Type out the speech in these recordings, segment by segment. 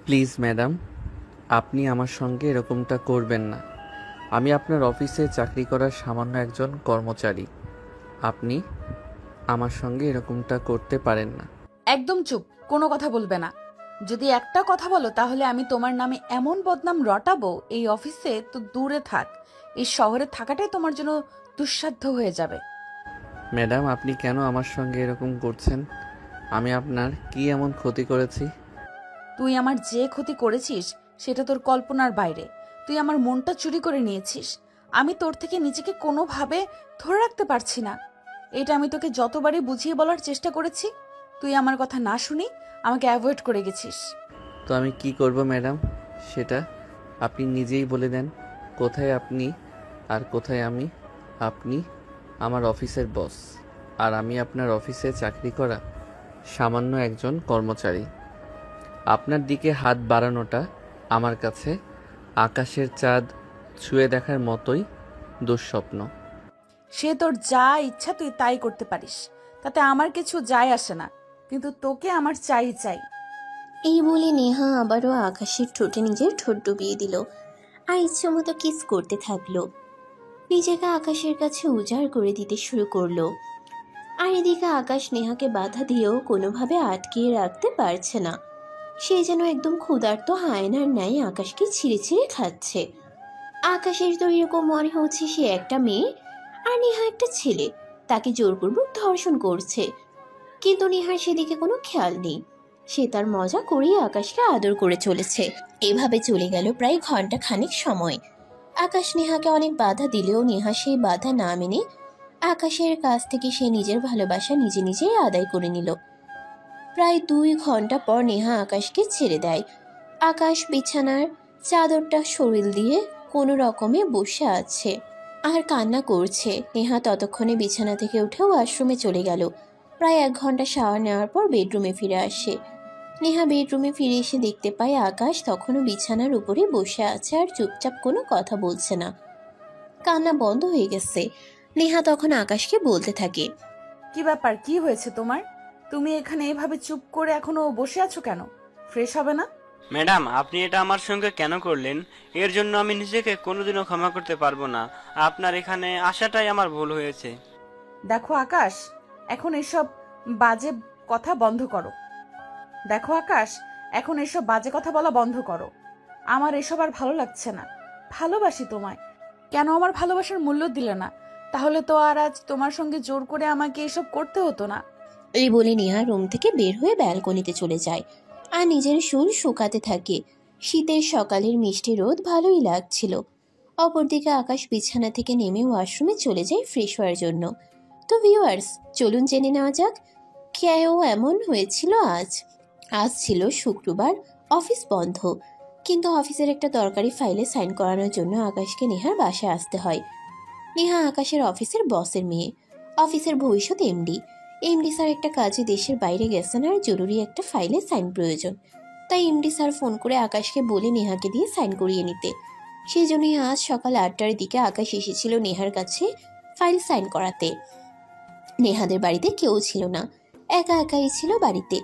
Please madam, আপনি আমার সঙ্গে এরকমটা করবেন না। আমি আপনার অফিসে চাকরি করার সামান্য একজন কর্মচারী। আপনি আমার সঙ্গে এরকমটা করতে পারেন না। একদম চুপ, কোনো কথা বলবে না। যদি একটা কথা বলো তাহলে আমি তোমার নামে এমন বদনাম রটাবো, এই অফিসে তো দূরে থাক, এই শহরে থাকাটাই তোমার জন্য দুঃসাধ্য হয়ে যাবে। ম্যাডাম, আপনি কেন আমার সঙ্গে এরকম করছেন? আমি আপনার কি এমন ক্ষতি করেছি? তুই আমার যে ক্ষতি করেছিস সেটা তোর কল্পনার বাইরে। তুই আমার মনটা চুরি করে নিয়েছিস। আমি তোর থেকে নিজেকে কোনোভাবে ধরে রাখতে পারছি না। এটা আমি তোকে যতবারই বুঝিয়ে বলার চেষ্টা করেছি, তুই আমার কথা না শুনি আমাকে অ্যাভয়েড করে গেছিস। তো আমি কি করব ম্যাডাম, সেটা আপনি নিজেই বলে দেন। কোথায় আপনি আর কোথায় আমি? আপনি আমার অফিসের বস, আর আমি আপনার অফিসে চাকরি করা সামান্য একজন কর্মচারী। আপনার দিকে হাত বাড়ানোটা আমার কাছে আকাশের চাঁদ ছুঁয়ে দেখার মতোই দুঃস্বপ্ন। সে তোর যা ইচ্ছা তুই তাই করতে পারিস, তাতে আমার কিছু যায় আসে না, কিন্তু তোকে আমার চাই চাই। এই বলে নেহা আবারও আকাশের ঠোঁটে নিজের ঠোঁট ডুবিয়ে দিল আর ইচ্ছে মতো কিস করতে থাকলো। নিজেকে আকাশের কাছে উজাড় করে দিতে শুরু করলো। আর এদিকে আকাশ নেহাকে বাধা দিয়েও কোনোভাবে আটকিয়ে রাখতে পারছে না। সে যেন একদম ক্ষুধার্ত হায়নার ন্যায় আকাশকে ছিঁড়ে ছিঁড়ে খাচ্ছে। আকাশের তো এরকম মনে হচ্ছে সে একটা মেয়ে আর নেহা একটা ছেলে, তাকে জোরপূর্বক ধর্ষণ করছে। কিন্তু নেহার সেদিকে কোনো খেয়াল নেই। সে তার মজা করেই আকাশকে আদর করে চলেছে। এভাবে চলে গেল প্রায় ঘন্টা খানিক সময়। আকাশ নেহাকে অনেক বাধা দিলেও নেহা সেই বাধা না মেনে আকাশের কাছ থেকে সে নিজের ভালোবাসা নিজে নিজেই আদায় করে নিল। প্রায় 2 ঘন্টা পর নেহা আকাশকে ছেড়ে দেয়। আকাশ বিছানার চাদরটা শরীর দিয়ে কোনো রকমে বসে আছে আর কান্না করছে। নেহা ততক্ষণে বিছানা থেকে উঠে ওয়াশরুমে চলে গেল। প্রায় 1 ঘন্টা শাওয়ার নেওয়ার পর বেডরুমে ফিরে আসে। নেহা বেডরুমে ফিরে এসে দেখতে পায় আকাশ তখনও বিছানার উপরে বসে আছে আর চুপচাপ কোনো কথা বলছে না। কান্না বন্ধ হয়ে গেছে। নেহা তখন আকাশকে বলতে থাকে, কি ব্যাপার, কি হয়েছে তোমার? তুমি এখানে এভাবে চুপ করে এখনো বসে আছো কেন? ফ্রেশ হবে না? ম্যাডাম, আপনি এটা আমার সঙ্গে কেন করলেন? এর জন্য আমি নিজেকে কোনোদিনও ক্ষমা করতে পারবো না। আপনার এখানে আসাটাই আমার ভুল হয়েছে। দেখো আকাশ, এখন এসব বাজে কথা বন্ধ করো। দেখো আকাশ, এখন এসব বাজে কথা বলা বন্ধ করো। আমার এসব আর ভালো লাগছে না। ভালোবাসি তোমায়, কেন আমার ভালোবাসার মূল্য দিলে না? তাহলে তো আর আজ তোমার সঙ্গে জোর করে আমাকে এসব করতে হতো না। এই বলে নেহা রুম থেকে বের হয়ে ব্যালকনিতে চলে যায় আর নিজের চুল শুকাতে থাকে। শীতের সকালের মিষ্টি রোদ ভালোই লাগছিল। অপরদিকে আকাশ বিছানা থেকে নেমে ওয়াশরুমে চলে যায় ফ্রেশ হওয়ার জন্য। তো ভিউয়ার্স, চলুন জেনে নেওয়া যাক কেউ এমন হয়েছিল আজ। আজ ছিল শুক্রবার, অফিস বন্ধ, কিন্তু অফিসের একটা দরকারি ফাইলে সাইন করানোর জন্য আকাশকে নেহার বাসায় আসতে হয়। নেহা আকাশের অফিসের বসের মেয়ে, অফিসের ভবিষ্যৎ এমডি। এমডি স্যার একটা কাজে দেশের বাইরে গেছেন আর জরুরি একটা ফাইলে সাইন প্রয়োজন। তাই এমডি স্যার ফোন করে আকাশকে বলে নেহাকে দিয়ে সাইন করিয়ে নিতে। সেই জন্যই আজ সকাল 8টার দিকে আকাশ এসেছিল নেহার কাছে ফাইল সাইন করাতে। নেহাদের বাড়িতে কেউ ছিল না, একা একাই ছিল বাড়িতে।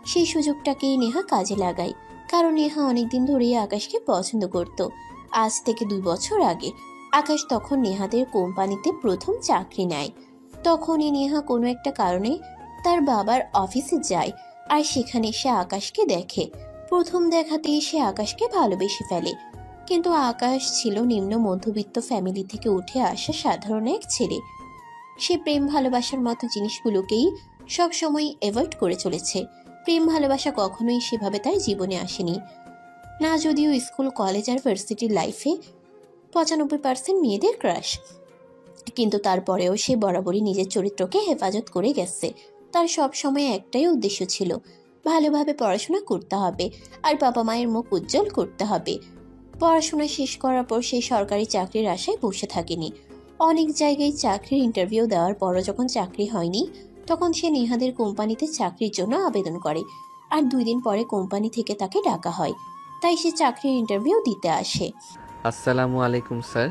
সেই সুযোগটাকেই নেহা কাজে লাগায়, কারণ নেহা অনেকদিন ধরেই আকাশকে পছন্দ করত। আজ থেকে 2 বছর আগে আকাশ তখন নেহাদের কোম্পানিতে প্রথম চাকরি নেয়। তখনই নেহা কোনো একটা কারণে তার বাবার অফিসে যায় আর সেখানে সে আকাশকে দেখে। প্রথম দেখাতেই সে আকাশকে ভালোবেসে ফেলে। কিন্তু আকাশ ছিল নিম্ন মধ্যবিত্ত ফ্যামিলি থেকে উঠে আসা সাধারণ এক ছেলে। সে প্রেম ভালোবাসার মতো জিনিসগুলোকেই সবসময় অ্যাভয়েড করে চলেছে। প্রেম ভালোবাসা কখনোই সেভাবে তার জীবনে আসেনি না, যদিও স্কুল কলেজ আর ভার্সিটির লাইফে 95% মেয়েদের ক্রাশ। কিন্তু তারপরেও সে বরাবরই নিজের চরিত্রকে হেফাজত করে গেছে। তার সব সময় একটাই উদ্দেশ্য ছিল, ভালোভাবে পড়াশোনা করতে হবে আর বাবা মায়ের মুখ উজ্জ্বল করতে হবে। পড়াশোনা শেষ করার পর সে সরকারি চাকরির আশায় বসে থাকেনি। অনেক জায়গায় চাকরির ইন্টারভিউ দেওয়ার পরও যখন চাকরি হয়নি, তখন সে নেহাদের কোম্পানিতে চাকরির জন্য আবেদন করে। আর 2 দিন পরে কোম্পানি থেকে তাকে ডাকা হয়, তাই সে চাকরির ইন্টারভিউ দিতে আসে। আসসালামু আলাইকুম স্যার,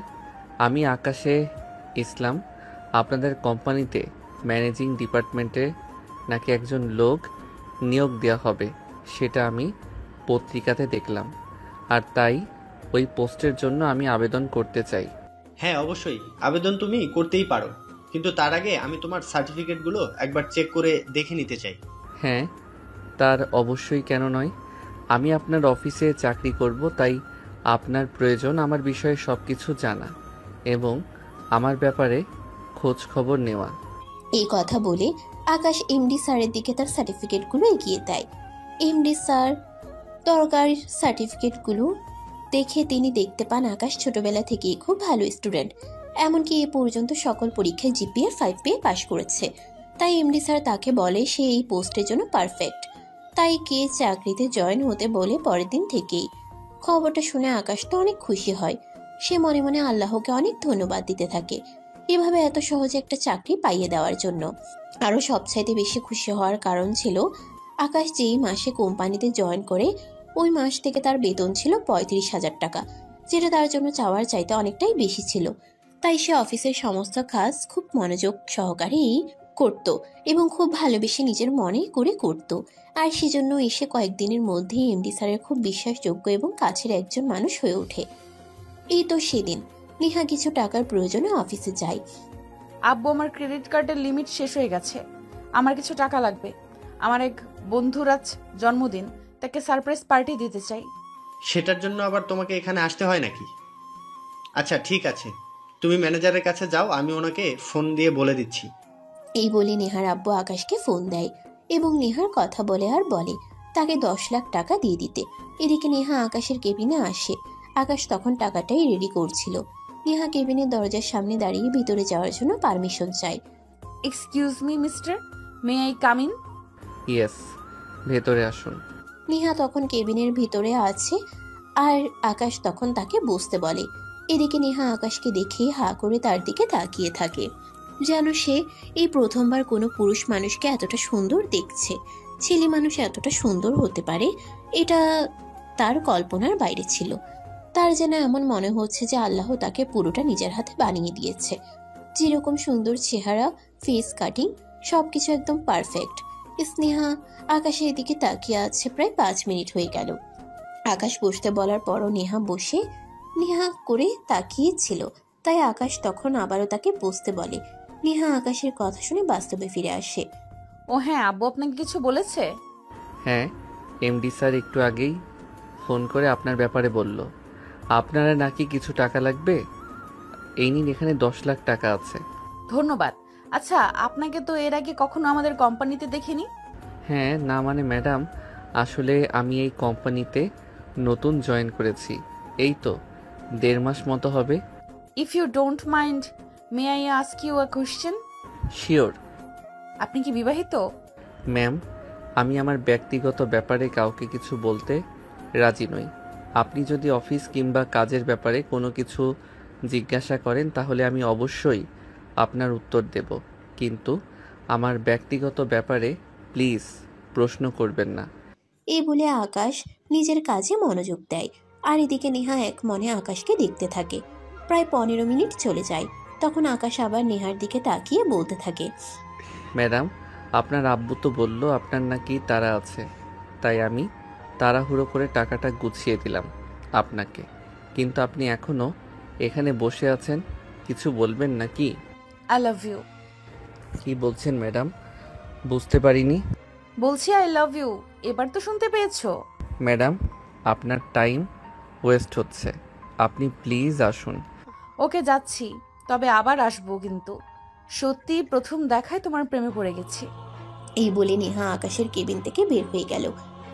আমি আকাশে ইসলাম। আপনাদের কোম্পানিতে ম্যানেজিং ডিপার্টমেন্টে নাকি একজন লোক নিয়োগ দেওয়া হবে, সেটা আমি পত্রিকাতে দেখলাম, আর তাই ওই পোস্টের জন্য আমি আবেদন করতে চাই। হ্যাঁ অবশ্যই, আবেদন তুমি করতেই পারো, কিন্তু তার আগে আমি তোমার সার্টিফিকেটগুলো একবার চেক করে দেখে নিতে চাই। হ্যাঁ, তার অবশ্যই কেন নয়। আমি আপনার অফিসে চাকরি করব, তাই আপনার প্রয়োজন আমার বিষয়ে সব কিছু জানা এবং আমার ব্যাপারে খোঁজ খবর নেওয়া। এই কথা বলে আকাশ এমডি স্যারের দিকে তার সার্টিফিকেটগুলো এগিয়ে দেয়। এমডি স্যার তরকারির সার্টিফিকেটগুলো দেখে তিনি দেখতে পান আকাশ ছোটবেলা থেকেই খুব ভালো স্টুডেন্ট, এমনকি এ পর্যন্ত সকল পরীক্ষায় জিপিএ 5 পেয়ে পাশ করেছে। তাই এমডি স্যার তাকে বলে সে এই পোস্টের জন্য পারফেক্ট, তাই কে চাকরিতে জয়েন হতে বলে পরের দিন থেকেই। খবরটা শুনে আকাশ তো অনেক খুশি হয়। সে মনে মনে আল্লাহকে অনেক ধন্যবাদ দিতে থাকে এভাবে এত সহজে একটা চাকরি পাইয়ে দেওয়ার জন্য। আরও সবচাইতে বেশি খুশি হওয়ার কারণ ছিল আকাশ যেই মাসে কোম্পানিতে জয়েন করে ওই মাস থেকে তার বেতন ছিল 35,000 টাকা, যেটা তার জন্য চাওয়ার চাইতে অনেকটাই বেশি ছিল। তাই সে অফিসের সমস্ত কাজ খুব মনোযোগ সহকারেই করত এবং খুব ভালোবেসে নিজের মনে করে করত। আর সেজন্য এসে কয়েকদিনের মধ্যেই এমডি স্যারের খুব বিশ্বাসযোগ্য এবং কাছের একজন মানুষ হয়ে ওঠে। এই তো সেদিন নেহা কিছু টাকার প্রয়োজনে অফিসে যায়। আব্বু, আমার ক্রেডিট কার্ডের লিমিট শেষ হয়ে গেছে, আমার কিছু টাকা লাগবে। আমার এক বন্ধুর আজ জন্মদিন, তাকে সারপ্রাইজ পার্টি দিতে চাই। সেটার জন্য আবার তোমাকে এখানে আসতে হয় নাকি? আচ্ছা ঠিক আছে, তুমি ম্যানেজারের কাছে যাও, আমি ওনাকে ফোন দিয়ে বলে দিচ্ছি। এই বলে নেহার আব্বু আকাশকে ফোন দেয় এবং নেহার কথা বলে আর বলে তাকে 10 লাখ টাকা দিয়ে দিতে। এদিকে নেহা আকাশের কেবিনে আসে। আকাশ তখন টাকাটাই রেডি করছিল। নেহা কেবিনের দরজার সামনে দাঁড়িয়ে ভিতরে যাওয়ার জন্য পারমিশন চায়। Excuse me mister, may I come in? Yes, ভেতরে আসুন। নেহা তখন কেবিনের ভিতরে আছে আর আকাশ তখন তাকে বসতে বলে। এদিকে নেহা আকাশকে দেখে হা করে তার দিকে তাকিয়ে থাকে, যেন সে এই প্রথমবার কোনো পুরুষ মানুষকে এতটা সুন্দর দেখছে। ছেলে মানুষ এতটা সুন্দর হতে পারে এটা তার কল্পনার বাইরে ছিল। তার যেন এমন মনে হচ্ছে যে আল্লাহ তাকে পুরোটা নিজের হাতে বানিয়ে দিয়েছে। যেরকম সুন্দর চেহারা, ফেস কাটিং, সবকিছু একদম পারফেক্ট। স্নেহা আকাশের দিকে তাকিয়ে আছে প্রায় 5 মিনিট হয়ে গেল। আকাশ বসতে বলার পরও নেহা করে তাকিয়েছিল, তাই আকাশ তখন আবারও তাকে বসতে বলে। নেহা আকাশের কথা শুনে বাস্তবে ফিরে আসে। ও হ্যাঁ, আব্বু আপনাকে কিছু বলেছে? হ্যাঁ, এমডি স্যার একটু আগেই ফোন করে আপনার ব্যাপারে বলল। আপনারা নাকি কিছু টাকা লাগবে। এই নিন, এখানে 10 লাখ টাকা আছে। ধন্যবাদ। আচ্ছা, আপনাকে তো এর আগে কখনো আমাদের কোম্পানিতে দেখিনি। হ্যাঁ, না মানে ম্যাডাম, আসলে আমি এই কোম্পানিতে নতুন জয়েন করেছি, এই তো 1.5 মাস মতো হবে। If you don't mind, may I ask you a question? Sure. আপনি কি বিবাহিত? ম্যাম, আমি আমার ব্যক্তিগত ব্যাপারে কাউকে কিছু বলতে রাজি নই। আপনি যদি অফিস কিংবা কাজের ব্যাপারে কোনো কিছু জিজ্ঞাসা করেন তাহলে আমি অবশ্যই আপনার উত্তর দেব, কিন্তু আমার ব্যক্তিগত ব্যাপারে প্লিজ প্রশ্ন করবেন না। এই বলে আকাশ নিজের কাজে মনোযোগ দেয় আর এদিকে নেহা এক মনে আকাশকে দেখতে থাকে। প্রায় 15 মিনিট চলে যায়। তখন আকাশ আবার নেহার দিকে তাকিয়ে বলতে থাকে, ম্যাডাম, আপনার আব্বু তো বলল আপনার নাকি তাড়া আছে, তাই আমি তাড়াহুড়ো করে টাকাটা গুছিয়ে দিলাম আপনাকে, কিন্তু আপনি এখনও এখানে বসে আছেন, কিছু বলবেন নাকি? I love you. কি বলছেন ম্যাডাম? বুঝতে পারিনি। বলছি আই লাভ ইউ, এবার তো শুনতে পেয়েছো? ম্যাডাম, আপনার টাইম ওয়েস্ট হচ্ছে, আপনি প্লিজ আসুন। ওকে, যাচ্ছি, তবে আবার আসবো কিন্তু। সত্যি প্রথম দেখায় তোমার প্রেমে পড়ে গেছি। এই বলে নেহা আকাশের কেবিন থেকে বের হয়ে গেল।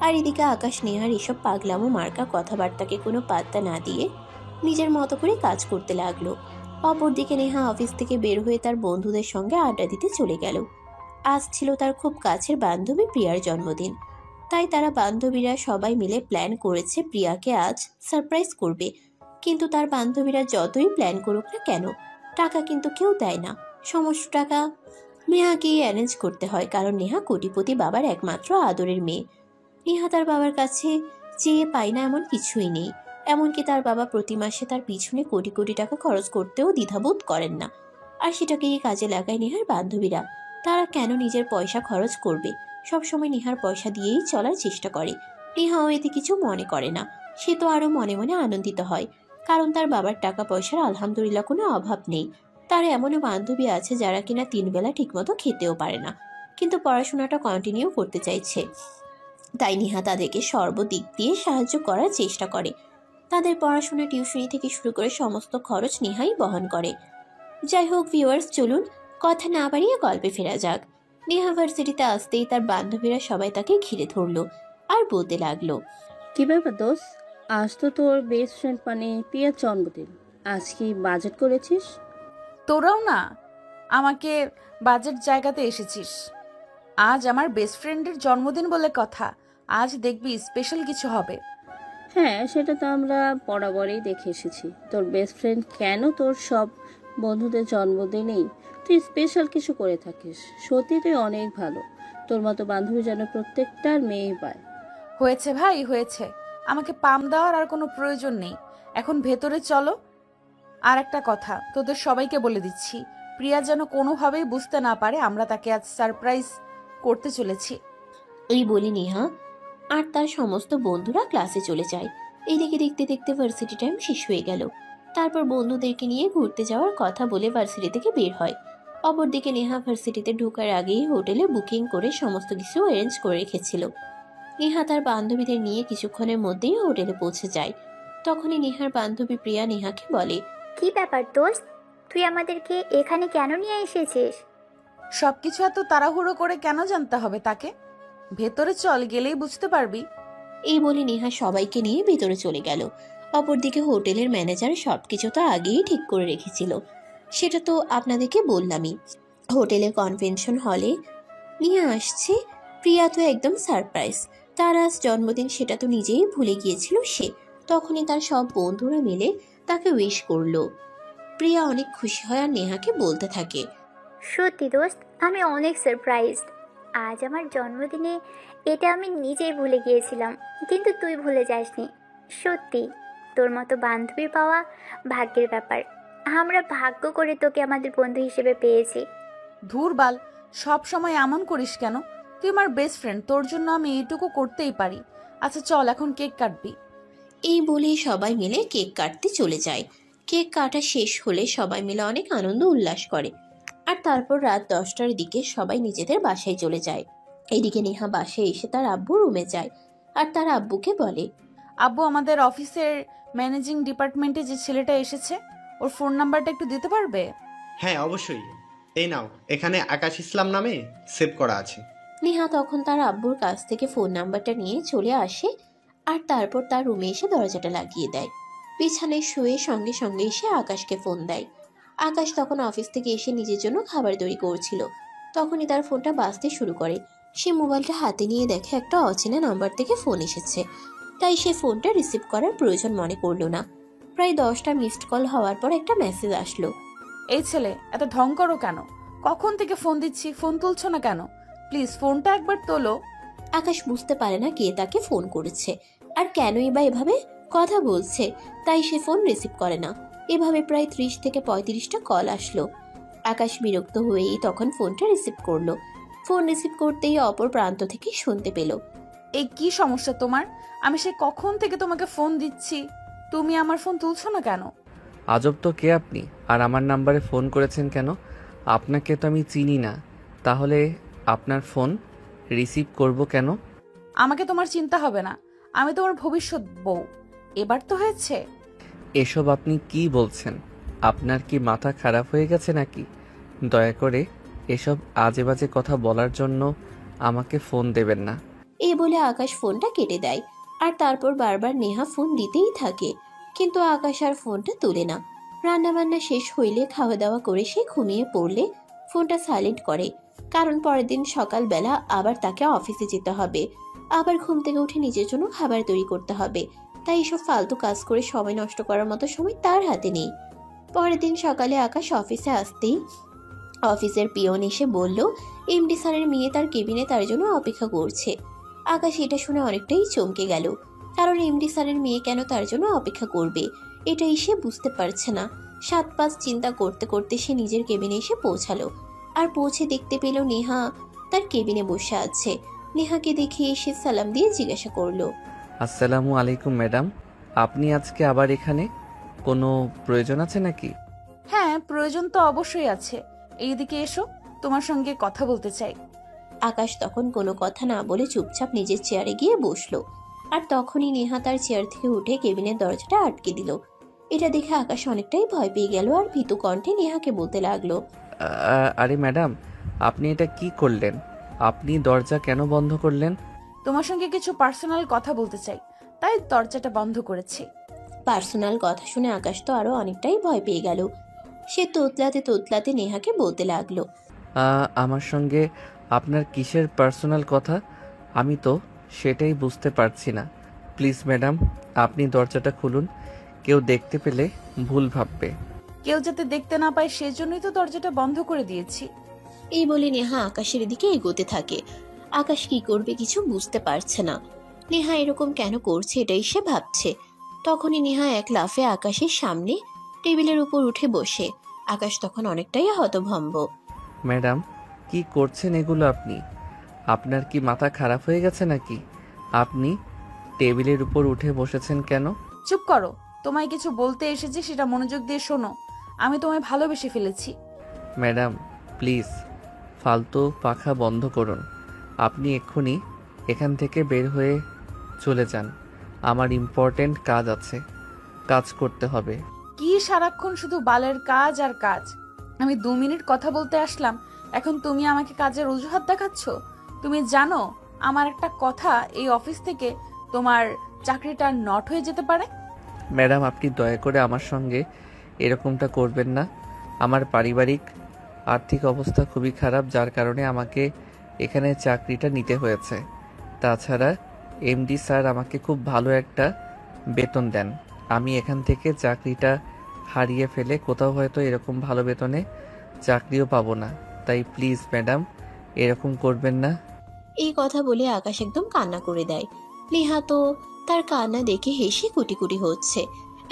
আর এদিকে আকাশ নেহার এসব পাগলামো মার্কা কথাবার্তাকে কোনো পাত্তা না দিয়ে নিজের মতো করে কাজ করতে লাগলো। অপরদিকে নেহা অফিস থেকে বের হয়ে তার বন্ধুদের সঙ্গে আড্ডা দিতে চলে গেল। আজ ছিল তার খুব কাছের বান্ধবী প্রিয়ার জন্মদিন, তাই তারা বান্ধবীরা সবাই মিলে প্ল্যান করেছে প্রিয়াকে আজ সারপ্রাইজ করবে। কিন্তু তার বান্ধবীরা যতই প্ল্যান করুক না কেন, টাকা কিন্তু কেউ দেয় না। সমস্ত টাকা নেহাকেই অ্যারেঞ্জ করতে হয়, কারণ নেহা কোটিপতি বাবার একমাত্র আদরের মেয়ে। নেহা তার বাবার কাছে চেয়ে পায় না এমন কিছুই নেই। এমনকি তার বাবা প্রতি মাসে তার পিছনে কোটি কোটি টাকা খরচ করতেও দ্বিধাবোধ করেন না। আর সেটাকেই কাজে লাগায় নেহার বান্ধবীরা। তারা কেন নিজের পয়সা খরচ করবে, সবসময় নেহার পয়সা দিয়েই চলার চেষ্টা করে। নেহাও এতে কিছু মনে করে না। সে তো আরো মনে মনে আনন্দিত হয়, কারণ তার বাবার টাকা পয়সার আলহামদুলিল্লাহ কোনো অভাব নেই। তার এমনও বান্ধবী আছে যারা কিনা 3 বেলা ঠিকমতো খেতেও পারে না, কিন্তু পড়াশোনাটা কন্টিনিউ করতে চাইছে। তাই নেহা তাদেরকে সর্বদিক দিয়ে সাহায্য করার চেষ্টা করে। তাদের পড়াশোনা, টিউশনি থেকে শুরু করে সমস্ত খরচ নেহাই বহন করে। যাই হোক ভিউয়ার্স, চলুন কথা না বাড়িয়ে গল্পে ফেরা যাক। নেহা ভার্সিটিতে আসতেই তার বান্ধবীরা সবাই তাকে ঘিরে ধরলো আর বলতে লাগলো, কি ব্যাপার দোস্ত? আজ তো তোর বেস্ট ফ্রেন্ড মানে প্রিয়ার জন্মদিন, আজ কি বাজেট করেছিস? তোরাও না আমাকে বাজেট জায়গাতে এসেছিস। আজ আমার বেস্ট ফ্রেন্ডের জন্মদিন বলে কথা, আজ দেখবি স্পেশাল কিছু হবে। হ্যাঁ, সেটা তো আমরা বরাবরই দেখে এসেছি। তোর বেস্ট ফ্রেন্ড কেন তোর সব বন্ধুদের জন্মদিনেই তুই স্পেশাল কিছু করে থাকিস। সত্যি তুই অনেক ভালো। তোর মতো বান্ধবী যেন প্রত্যেকটার মেয়েই পায়। হয়েছে ভাই, হয়েছে। আমাকে পাম দেওয়ার আর কোনো প্রয়োজন নেই। এখন ভেতরে চলো। আর একটা কথা তোদের সবাইকে বলে দিচ্ছি, প্রিয়া যেন কোনোভাবেই বুঝতে না পারে আমরা তাকে আজ সারপ্রাইজ করতে চলেছি। এই বলে নেহা আর তার সমস্ত বন্ধুরা ক্লাসে চলে যায়। এইদিকে দেখতে দেখতে ভার্সিটি টাইম শেষ হয়ে গেল। তারপর বন্ধুদেরকে নিয়ে ঘুরতে যাওয়ার কথা বলে ভার্সিটি থেকে বের হয়। অপরদিকে নেহা ভার্সিটিতে ঢোকার আগেই হোটেলে বুকিং করে সমস্ত কিছু অ্যারেঞ্জ করে রেখেছিল। নেহা তার বান্ধবীদের নিয়ে কিছুক্ষণের মধ্যেই হোটেলে পৌঁছে যায়। তখনই নেহার বান্ধবী প্রিয়া নেহাকে বলে, কি ব্যাপার দোস্ত, তুই আমাদেরকে এখানে কেন নিয়ে এসেছিস? সবকিছু এত তাড়াহুড়ো করে কেন জানতে হবে তাকে? ভেতরে চল, গেলেই বুঝতে পারবি। এই বলে নেহা সবাইকে নিয়ে ভেতরে চলে গেল। অপরদিকে হোটেলের ম্যানেজার সবকিছু তো আগেই ঠিক করে রেখেছিল, সেটা তো আপনাদেরকে বললামই। হোটেলের কনভেনশন হলে নিয়ে আসছে। প্রিয়া তো একদম সারপ্রাইজ। তার আজ জন্মদিন, সেটা তো নিজেই ভুলে গিয়েছিল সে। তখনই তার সব বন্ধুরা মিলে তাকে উইশ করলো। প্রিয়া অনেক খুশি হয় আর নেহাকে বলতে থাকে, সত্যি দোস্ত, আমি অনেক সারপ্রাইজড। আজ আমার জন্মদিনে এটা আমি নিজেই ভুলে গিয়েছিলাম, কিন্তু তুই ভুলে যাসনি। সত্যি তোর মতো বান্ধবী পাওয়া ভাগ্যের ব্যাপার। আমরা ভাগ্য করে তোকে আমাদের বন্ধু হিসেবে পেয়েছি। ধুর বাল, সব সময় এমন করিস কেন? তুই আমার বেস্ট ফ্রেন্ড, তোর জন্য আমি এইটুকু করতেই পারি। আচ্ছা চল, এখন কেক কাটবি। এই বলে সবাই মিলে কেক কাটতে চলে যায়। কেক কাটা শেষ হলে সবাই মিলে অনেক আনন্দ উল্লাস করে। আর তারপর রাত 10টার দিকে সবাই নিজেদের বাসায় চলে যায়। এইদিকে নেহা বাসায় এসে তার আব্বু রুমে যায় আর তার আব্বুকে বলে, আব্বু, আমাদের অফিসের ম্যানেজিং ডিপার্টমেন্টে যে ছেলেটা এসেছে, ওর ফোন নাম্বারটা একটু দিতে পারবে? হ্যাঁ অবশ্যই, এই নাও, এখানে আকাশ ইসলাম নামে সেভ করা আছে। নেহা তখন তার আব্বুর কাছ থেকে ফোন নাম্বারটা নিয়ে চলে আসে আর তারপর তার রুমে এসে দরজাটা লাগিয়ে দেয়। বিছানায় শুয়ে সঙ্গে সঙ্গে এসে আকাশকে ফোন দেয়। আকাশ তখন অফিস থেকে এসে নিজের জন্য খাবার তৈরি করছিল। তখনই তার ফোনটা বাজতে শুরু করে। সে মোবাইলটা হাতে নিয়ে দেখে একটা অচেনা নাম্বার থেকে ফোন এসেছে। তাই সে ফোনটা রিসিভ করার প্রয়োজন মনে করলো না। প্রায় 10টা মিসড কল হওয়ার পর একটা মেসেজ আসলো। এই ছেলে এত ঢং করো কেন? কখন থেকে ফোন দিচ্ছি, ফোন তুলছো না কেন? প্লিজ ফোনটা একবার তোলো। আকাশ বুঝতে পারে না কে তাকে ফোন করেছে আর কেনই বা এভাবে কথা বলছে, তাই সে ফোন রিসিভ করে না। এভাবে প্রায় 30 থেকে 35টা কল আসলো। আকাশ বিরক্ত হয়েই তখন ফোনটা রিসিভ করলো। ফোন রিসিভ করতেই অপর প্রান্ত থেকে শুনতে পেল, এই কি সমস্যা তোমার? আমি সে কখন থেকে তোমাকে ফোন দিচ্ছি, তুমি আমার ফোন তুলছো না কেন? আজব তো, কে আপনি আর আমার নাম্বারে ফোন করেছেন কেন? আপনাকে তো আমি চিনি না, তাহলে আপনার ফোন রিসিভ করব কেন? আমাকে তোমার চিন্তা হবে না, আমি তোমার ভবিষ্যৎ বউ। এবার তো হয়েছে। এসব আপনি কি বলছেন? আপনার কি মাথা খারাপ হয়ে গেছে নাকি? দয়া করে এসব আজে বাজে কথা বলার জন্য আমাকে ফোন দেবেন না। এই বলে আকাশ ফোনটা কেটে দেয়। আর তারপর বারবার নেহা ফোন দিতেই থাকে, কিন্তু আকাশ আর ফোনটা তোলে না। রান্নাবান্না শেষ হইলে খাওয়া দাওয়া করে সে ঘুমিয়ে পড়লে ফোনটা সাইলেন্ট করে, কারণ পরের দিন সকালবেলা আবার তাকে অফিসে যেতে হবে। আবার ঘুম থেকে উঠে নিজের জন্য খাবার তৈরি করতে হবে। তাই এসব ফালতু কাজ করে সময় নষ্ট করার মতো সময় তার হাতে নেই। পরের দিন সকালে আকাশ অফিসে আসতেই অফিসের পিয়ন এসে বলল, এমডি স্যারের মেয়ে তার কেবিনে তার জন্য অপেক্ষা করছে। আকাশ এটা শুনে অনেকটাই চমকে গেল, কারণ এমডি স্যারের মেয়ে কেন তার জন্য অপেক্ষা করবে এটাই সে বুঝতে পারছে না। 7-5 চিন্তা করতে করতে সে নিজের কেবিনে এসে পৌঁছালো। আর পৌঁছে দেখতে পেল নেহা তার কেবিনে বসে আছে। নেহাকে দেখে এসে সালাম দিয়ে জিজ্ঞাসা করলো, আসসালামু আলাইকুম ম্যাডাম, আপনি আজকে আবার এখানে? কোনো প্রয়োজন আছে নাকি? হ্যাঁ, প্রয়োজন তো অবশ্যই আছে। এইদিকে এসো, তোমার সঙ্গে কথা বলতে চাই। আকাশ তখন কোনো কথা না বলে চুপচাপ নিজের চেয়ারে গিয়ে বসলো। আর তখনই নেহা তার চেয়ার থেকে উঠে কেবিনের দরজাটা আটকে দিল। এটা দেখে আকাশ অনেকটাই ভয় পেয়ে গেল আর ভীতু কণ্ঠে নেহাকে বলতে লাগলো, আরে ম্যাডাম, আপনি এটা কি করলেন? আপনি দরজা কেন বন্ধ করলেন? তোমার সঙ্গে কিছু পার্সোনাল কথা বলতে চাই, তাই দরজাটা বন্ধ করেছি। পার্সোনাল কথা শুনে আকাশ তো আরো অনেকটাই ভয় পেয়ে গেল। সে তোতলাতে তোতলাতে নেহাকে বলতে লাগলো, আমার সঙ্গে আপনার কিসের পার্সোনাল কথা? আমি তো সেটাই বুঝতে পারছি না। প্লিজ ম্যাডাম, আপনি দরজাটা খুলুন, কেউ দেখতে পেলে ভুল ভাববে। কেউ যাতে দেখতে না পায় সেজন্যই তো দরজাটা বন্ধ করে দিয়েছি। এই বলে নেহা আকাশের দিকে এগোতে থাকে। আকাশ কি করবে কিছু বুঝতে পারছে না। নেহা এরকম কেন করছে এটাই সে ভাবছে। তখনই নেহা এক লাফে আকাশের সামনে টেবিলের উপর উঠে বসে। আকাশ তখন অনেকটাই হতভম্ব। ম্যাডাম, কি করছেন এগুলো আপনি? আপনার কি মাথা খারাপ হয়ে গেছে নাকি? আপনি টেবিলের উপর উঠে বসেছেন কেন? চুপ করো, তোমায় কিছু বলতে এসেছি, সেটা মনোযোগ দিয়ে শোনো। আমি তোমায় ভালোবেসে ফেলেছি। ম্যাডাম প্লিজ, ফালতু পাখা বন্ধ করুন। আপনি এক্ষুনি এখান থেকে বের হয়ে চলে যান। আমার ইম্পর্ট্যান্ট কাজ আছে, কাজ করতে হবে। কি সারাক্ষণ শুধু বালের কাজ আর কাজ। আমি 2 মিনিট কথা বলতে আসলাম, এখন তুমি আমাকে কাজের অজুহাত দেখাচ্ছ। তুমি জানো আমার একটা কথা এই অফিস থেকে তোমার চাকরিটা নট হয়ে যেতে পারে। ম্যাডাম আপনি দয়া করে আমার সঙ্গে এরকমটা করবেন না। আমার পারিবারিক আর্থিক অবস্থা খুবই খারাপ, যার কারণে আমাকে এখানে চাকরিটা নিতে হয়েছে। তাছাড়া এমডি স্যার আমাকে খুব ভালো একটা বেতন দেন। আমি এখান থেকে চাকরিটা হারিয়ে ফেলে কোথাও হয়তো এরকম ভালো বেতনে চাকরিও পাবো না। তাই প্লিজ ম্যাডাম এরকম করবেন না। এই কথা বলে আকাশ একদম কান্না করে দেয়। নেহা তো তার কান্না দেখে হেসে কুটি কুটি হচ্ছে।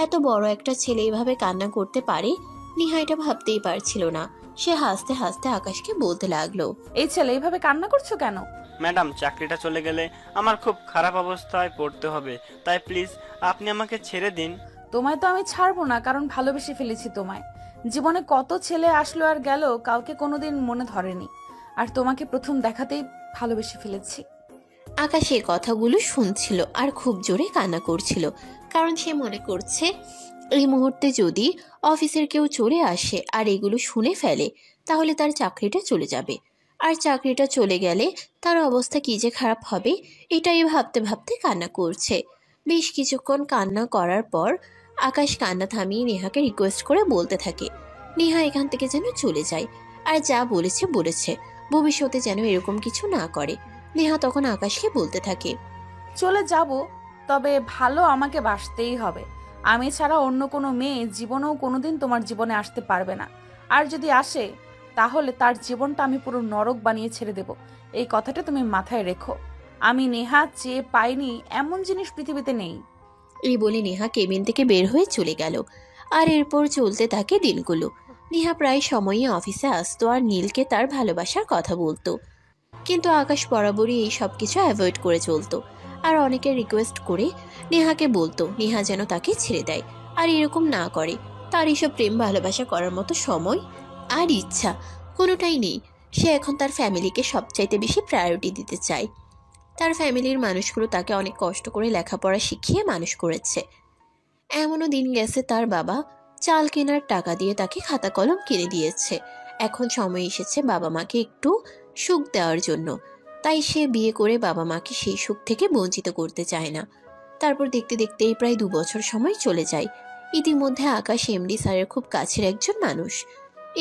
এত বড় একটা ছেলে এভাবে কান্না করতে পারে, নেহা এটা ভাবতেই পারছিল না। সে হাসতে হাসতে আকাশকে বলতে লাগলো, এই ছেলে এইভাবে কান্না করছো কেন? ম্যাডাম, চাকরিটা চলে গেলে আমার খুব খারাপ অবস্থায় পড়তে হবে, তাই প্লিজ আপনি আমাকে ছেড়ে দিন। তোমায় তো আমি ছাড়বো না, কারণ ভালোবেসে ফেলেছি তোমায়। জীবনে কত ছেলে আসলো আর গেল, কাউকে কোনোদিন মনে ধরেনি, আর তোমাকে প্রথম দেখাতেই ভালোবেসে ফেলেছি। আকাশ এই কথাগুলো শুনছিল আর খুব জোরে কান্না করছিল, কারণ সে মনে করছে এই মুহূর্তে যদি অফিসের কেউ চলে আসে আর এগুলো শুনে ফেলে তাহলে তার চাকরিটা চলে যাবে। আর চাকরিটা চলে গেলে তার অবস্থা কি যে খারাপ হবে, এটাই ভাবতে ভাবতে কান্না করছে। বেশ কিছুক্ষণ কান্না করার পর আকাশ কান্না থামিয়ে নেহাকে রিকোয়েস্ট করে বলতে থাকে, নেহা এখান থেকে যেন চলে যায়, আর যা বলেছে বলেছে, ভবিষ্যতে যেন এরকম কিছু না করে। নেহা তখন আকাশকে বলতে থাকে, চলে যাব, তবে ভালো আমাকে বাসতেই হবে। আমি ছাড়া অন্য কোনো মেয়ে জীবনেও কোনোদিন তোমার জীবনে আসতে পারবে না। আর যদি আসে তাহলে তার জীবনটা আমি পুরো নরক বানিয়ে ছেড়ে দেব। এই কথাটা তুমি মাথায় রেখো। আমি নেহা চেয়ে পাইনি এমন জিনিস পৃথিবীতে নেই। এই বলে নেহা কেবিন থেকে বের হয়ে চলে গেল। আর এরপর চলতে থাকে দিনগুলো। নেহা প্রায় সময়ই অফিসে আসতো আর নীলকে তার ভালোবাসার কথা বলতো, কিন্তু আকাশ বরাবরই এই সব কিছু অ্যাভয়েড করে চলতো। আর অনেকের রিকোয়েস্ট করে নেহাকে বলতো নেহা যেন তাকে ছেড়ে দেয় আর এরকম না করে। তার এইসব প্রেম ভালোবাসা করার মতো সময় আর ইচ্ছা কোনোটাই নেই। সে এখন তার ফ্যামিলিকে সবচাইতে বেশি প্রায়োরিটি দিতে চায়। তার ফ্যামিলির মানুষগুলো তাকে অনেক কষ্ট করে লেখাপড়া শিখিয়ে মানুষ করেছে। এমনও দিন গেছে তার বাবা চাল কেনার টাকা দিয়ে তাকে খাতা কলম কিনে দিয়েছে। এখন সময় এসেছে বাবা মাকে একটু সুখ দেওয়ার জন্য, তাই সে বিয়ে করে বাবা মাকে সেই সুখ থেকে বঞ্চিত করতে চায় না। তারপর দেখতে দেখতেই প্রায় 2 বছর সময় চলে যায়। ইতিমধ্যে আকাশ এমডি স্যারের খুব কাছের একজন মানুষ।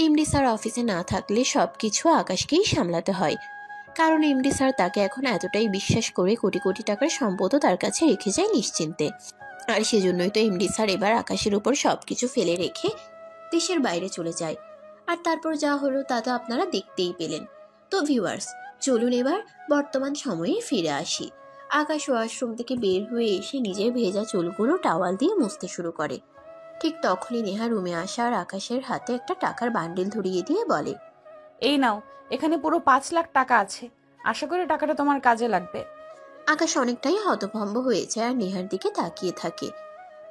এমডি স্যার অফিসে না থাকলে সবকিছু আকাশকেই সামলাতে হয়, কারণ এমডি স্যার তাকে এখন এতটাই বিশ্বাস করে কোটি কোটি টাকার সম্পদও তার কাছে রেখে যায় নিশ্চিন্তে। আর সেজন্যই তো এমডি স্যার এবার আকাশের উপর সবকিছু ফেলে রেখে দেশের বাইরে চলে যায়। আর তারপর যা হলো তা তো আপনারা দেখতেই পেলেন। তো ভিউয়ার্স, চলুন এবার বর্তমান সময়ে ফিরে আসি। আকাশ ওয়াশরুম থেকে বের হয়ে এসে নিজের ভেজা চুলগুলো টাওয়াল দিয়ে মুছতে শুরু করে। ঠিক তখনই নেহা রুমে আসা আর আকাশের হাতে একটা টাকার বান্ডিল ধরিয়ে দিয়ে বলে, এই নাও, এখানে পুরো 5 লাখ টাকা আছে। আশা করি টাকাটা তোমার কাজে লাগবে। আকাশ অনেকটাই হতভম্ব হয়ে যায় আর নেহার দিকে তাকিয়ে থাকে।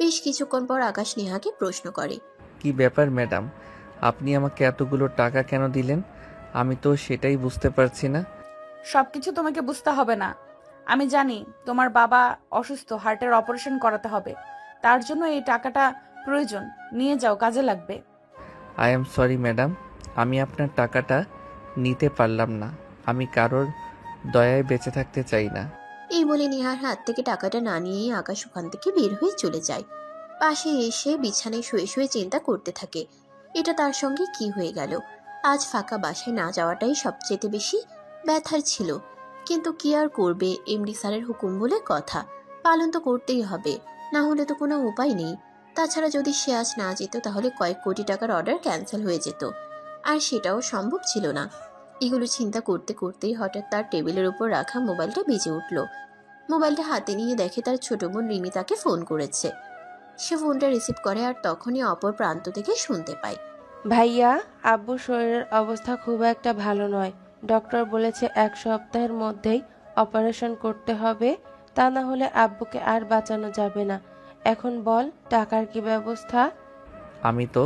বেশ কিছুক্ষণ পর আকাশ নেহাকে প্রশ্ন করে, কি ব্যাপার ম্যাডাম, আপনি আমাকে এতগুলো টাকা কেন দিলেন? আমি তো সেটাই বুঝতে পারছি না। সবকিছু তোমাকে বুঝতে হবে না। আমি জানি তোমার বাবা অসুস্থ, হার্টের অপারেশন করাতে হবে, তার জন্য এই টাকাটা প্রয়োজন। নিয়ে যাও, কাজে লাগবে। আই এম সরি ম্যাডাম, আমি আপনার টাকাটা নিতে পারলাম না। আমি কারোর দয়ায় বেঁচে থাকতে চাই না। এই বলে নেহার হাত থেকে টাকাটা না নিয়েই আকাশ ওখান থেকে বের হয়ে চলে যায়। পাশে এসে বিছানায় শুয়ে শুয়ে চিন্তা করতে থাকে, এটা তার সঙ্গে কি হয়ে গেল। আজ ফাঁকা বাসায় না যাওয়াটাই সবচেয়ে বেশি ব্যথার ছিল, কিন্তু কি আর করবে, এমডি স্যারের হুকুম বলে কথা, পালন তো করতেই হবে, না হলে তো কোনো উপায় নেই। তাছাড়া যদি সে আজ না যেত তাহলে কয়েক কোটি টাকার অর্ডার ক্যান্সেল হয়ে যেত, আর সেটাও সম্ভব ছিল না। এগুলো চিন্তা করতে করতেই হঠাৎ তার টেবিলের উপর রাখা মোবাইলটা বেজে উঠল। মোবাইলটা হাতে নিয়ে দেখে তার ছোট বোন রিমি তাকে ফোন করেছে। সে ফোনটা রিসিভ করে আর তখনই অপর প্রান্ত থেকে শুনতে পায়, ভাইয়া, আব্বুর শরীরের অবস্থা খুব একটা ভালো নয়। ডক্টর বলেছে 1 সপ্তাহের মধ্যেই অপারেশন করতে হবে, তা না হলে আব্বুকে আর বাঁচানো যাবে না। এখন বল, টাকার কি ব্যবস্থা? আমি তো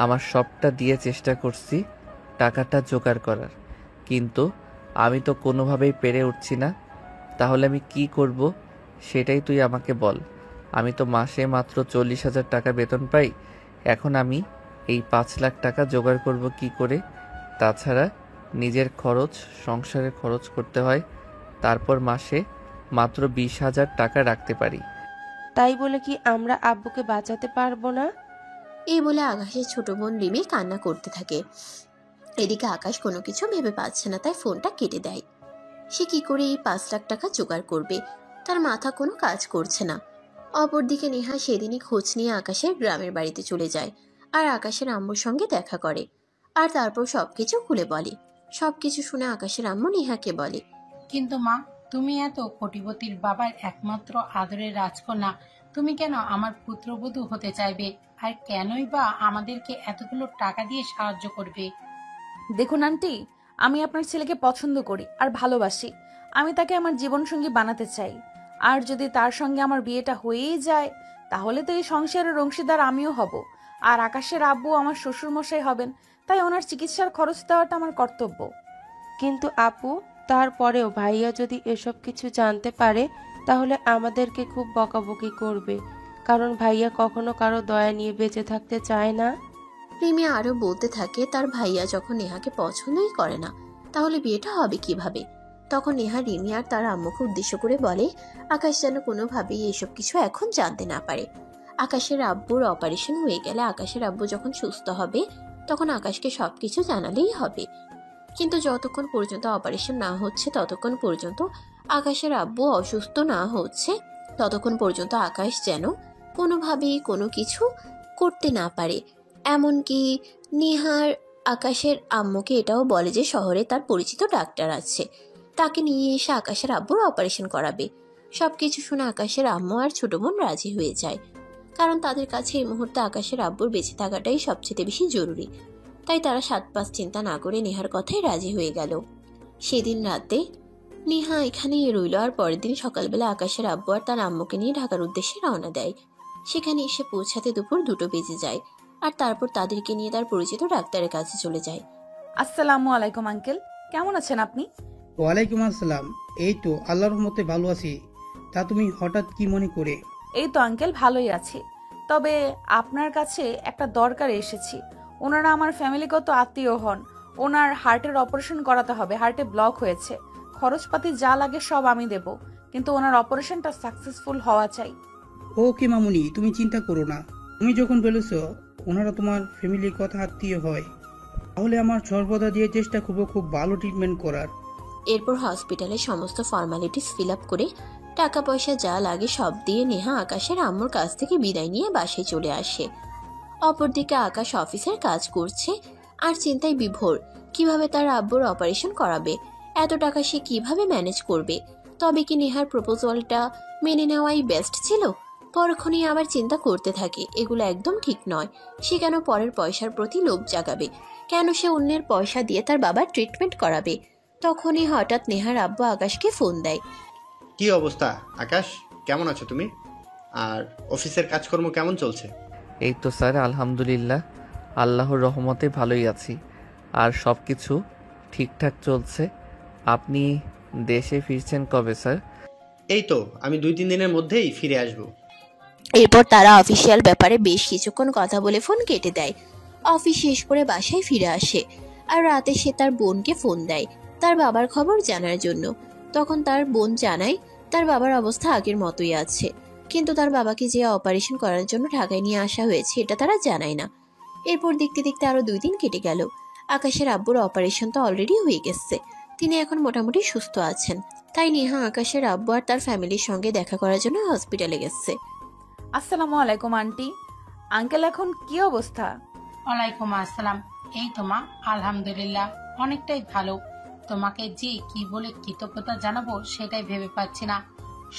আমার সবটা দিয়ে চেষ্টা করছি টাকাটা জোগাড় করার, কিন্তু আমি তো কোনোভাবেই পেরে উঠছি না। তাহলে আমি কি করব সেটাই তুই আমাকে বল। আমি তো মাসে মাত্র 40,000 টাকা বেতন পাই। এখন আমি এই 5 লাখ টাকা জোগাড় করব কি করে? তাছাড়া নিজের খরচ, সংসারের খরচ করতে হয়। তারপর মাসে মাত্র 20,000 টাকা রাখতে পারি। তাই বলে কি আমরা আব্বুকে বাঁচাতে পারবো না? এই বলে আকাশের ছোট বোন রিমি কান্না করতে থাকে। এদিকে আকাশ কোনো কিছু ভেবে পাচ্ছে না, তাই ফোনটা কেটে দেয়। সে কি করে এই 5 লাখ টাকা জোগাড় করবে, তার মাথা কোনো কাজ করছে না। অপরদিকে নেহা সেদিনই খোঁজ নিয়ে আকাশের গ্রামের বাড়িতে চলে যায় আর আকাশের আম্মুর সঙ্গে দেখা করে, আর তারপর সবকিছু খুলে বলে। সবকিছু শুনে আকাশের আম্মু নেহাকে বলে, কিন্তু মা, তুমি এত কোটিপতির বাবার একমাত্র আদরের রাজকন্যা, তুমি কেন আমার পুত্রবধূ হতে চাইবে? আর কেনই বা আমাদেরকে এতগুলো টাকা দিয়ে সাহায্য করবে? দেখুন আন্টি, আমি আপনার ছেলেকে পছন্দ করি আর ভালোবাসি। আমি তাকে আমার জীবনসঙ্গী বানাতে চাই। আর যদি তার সঙ্গে আমার বিয়েটা হয়েই যায়, তাহলে তো এই সংসারের অংশীদার আমিও হব, আর আকাশের আব্বু আমার শ্বশুরমশাই হবেন। তাই ওনার চিকিৎসার খরচ দেওয়াটা আমার কর্তব্য। কিন্তু আপু, তারপরেও ভাইয়া যদি এসব কিছু জানতে পারে তাহলে আমাদেরকে খুব বকাবকি করবে, কারণ ভাইয়া কখনো কারো দয়া নিয়ে বেঁচে থাকতে চায় না। রিমি আরো বলতে থাকে, তার ভাইয়া যখন নেহাকে পছন্দই করে না তাহলে বিয়েটা হবে কিভাবে। তখন নেহা রিমি আর তার আম্মুকে উদ্দেশ্য করে বলে, আকাশ যেন কোনোভাবেই এসব কিছু এখন জানতে না পারে। আকাশের আব্বুর অপারেশন হয়ে গেলে আকাশের আব্বু যখন সুস্থ হবে তখন আকাশকে সবকিছু জানালেই হবে। কিন্তু যতক্ষণ পর্যন্ত অপারেশন না হচ্ছে, ততক্ষণ পর্যন্ত আকাশের আব্বু অসুস্থ না হচ্ছে, ততক্ষণ পর্যন্ত আকাশ যেন কোনোভাবেই কোনো কিছু করতে না পারে। এমনকি নেহার আকাশের আম্মুকে এটাও বলে যে শহরে তার পরিচিত ডাক্তার আছে, তাকে নিয়ে এসে আকাশের আব্বুর অপারেশন করাবে। সবকিছু শুনে আকাশের আম্মু আর ছোট বোন রাজি হয়ে যায়, কারণ তাদের কাছে এই মুহূর্তে আকাশের আব্বুর বেঁচে থাকাটাই সবচেয়ে বেশি জরুরি। তাই তারা 7-5 চিন্তা না করে নেহার কথাই রাজি হয়ে গেল। সেদিন রাতে নেহা এখানেই রইল, আর পরের দিন সকালবেলা আকাশের আব্বু আর তার আম্মুকে নিয়ে ঢাকার উদ্দেশ্যে রওনা দেয়। সেখানে এসে পৌঁছাতে দুপুর 2টো বেজে যায়, আর তারপর তাদেরকে নিয়ে তার পরিচিত ডাক্তারের কাছে চলে যায়। আসসালামু আলাইকুম আঙ্কেল, কেমন আছেন আপনি? ওয়ালাইকুম আসসালাম। এই তো আল্লাহর রহমতে ভালো আছি। তা তুমি হঠাৎ কি মনে করে? এই তো আঙ্কেল, ভালোই আছি। তবে আপনার কাছে একটা দরকারে এসেছি। ওনারা আমার ফ্যামিলিগত আত্মীয় হন। ওনার হার্টের অপারেশন করাতে হবে, হার্টে ব্লক হয়েছে। খরচপাতি যা লাগে সব আমি দেব, কিন্তু ওনার অপারেশনটা সাকসেসফুল হওয়া চাই। ওকে মামুনি, তুমি চিন্তা করো না। তুমি যখন বলেছো ওনারা তোমার ফ্যামিলির কথা আত্মীয় হয়, তাহলে আমার সর্বদা দিয়ে চেষ্টা করবো খুব ভালো ট্রিটমেন্ট করার। এরপর হসপিটালে সমস্ত ফর্মালিটিস ফিল আপ করে টাকা পয়সা যা লাগে সব দিয়ে নেহা আকাশের আম্মুর কাছ থেকে বিদায় নিয়ে বাসায় চলে আসে। অপরদিকে আকাশ অফিসের কাজ করছে আর চিন্তায় বিভোর, কিভাবে তার আব্বুর অপারেশন করাবে, এত টাকা সে কিভাবে ম্যানেজ করবে। তবে কি নেহার প্রপোজালটা মেনে নেওয়াই বেস্ট ছিল? পরক্ষণেই আবার চিন্তা করতে থাকে, এগুলো একদম ঠিক নয়। সে কেন পরের পয়সার প্রতি লোভ জাগাবে? কেন সে অন্যের পয়সা দিয়ে তার বাবার ট্রিটমেন্ট করাবে? তখনই হঠাৎ নেহার আব্বু আকাশকে ফোন দেয়। কি অবস্থা আকাশ, কেমন আছো তুমি? আর অফিসের কাজকর্ম কেমন চলছে? এই তো স্যার, আলহামদুলিল্লাহ, আল্লাহর রহমতে ভালোই আছি। আর সব কিছু ঠিকঠাক চলছে। আপনি দেশে ফিরছেন কবে স্যার? এই তো আমি 2-3 দিনের মধ্যেই ফিরে আসবো। এরপর তারা অফিসিয়াল ব্যাপারে বেশ কিছুক্ষণ কথা বলে ফোন কেটে দেয়। অফিস শেষ করে বাসায় ফিরে আসে। আর রাতে সে তার বোনকে ফোন দেয় তার বাবার খবর জানার জন্য। তখন তার বোন জানায় তার বাবার অবস্থা আগের মতোই আছে, কিন্তু তার বাবাকে যে অপারেশন করার জন্য ঢাকায় নিয়ে আসা হয়েছে এটা তারা জানায় না। এরপর দেখতে দেখতে আরো 2 দিন কেটে গেল। আকাশের আব্বুর অপারেশন তো অলরেডি হয়ে গেছে, তিনি এখন মোটামুটি সুস্থ আছেন। তাই নেহা আকাশের আব্বু আর তার ফ্যামিলির সঙ্গে দেখা করার জন্য হসপিটালে গেছে। আসসালামু আলাইকুম আন্টি। আঙ্কেল এখন কি অবস্থা? ওয়ালাইকুম আসসালাম। এই তো মা, আলহামদুলিল্লাহ অনেকটাই ভালো। তোমাকে যে কি বলে কৃতজ্ঞতা জানাবো সেটাই ভেবে পাচ্ছি না।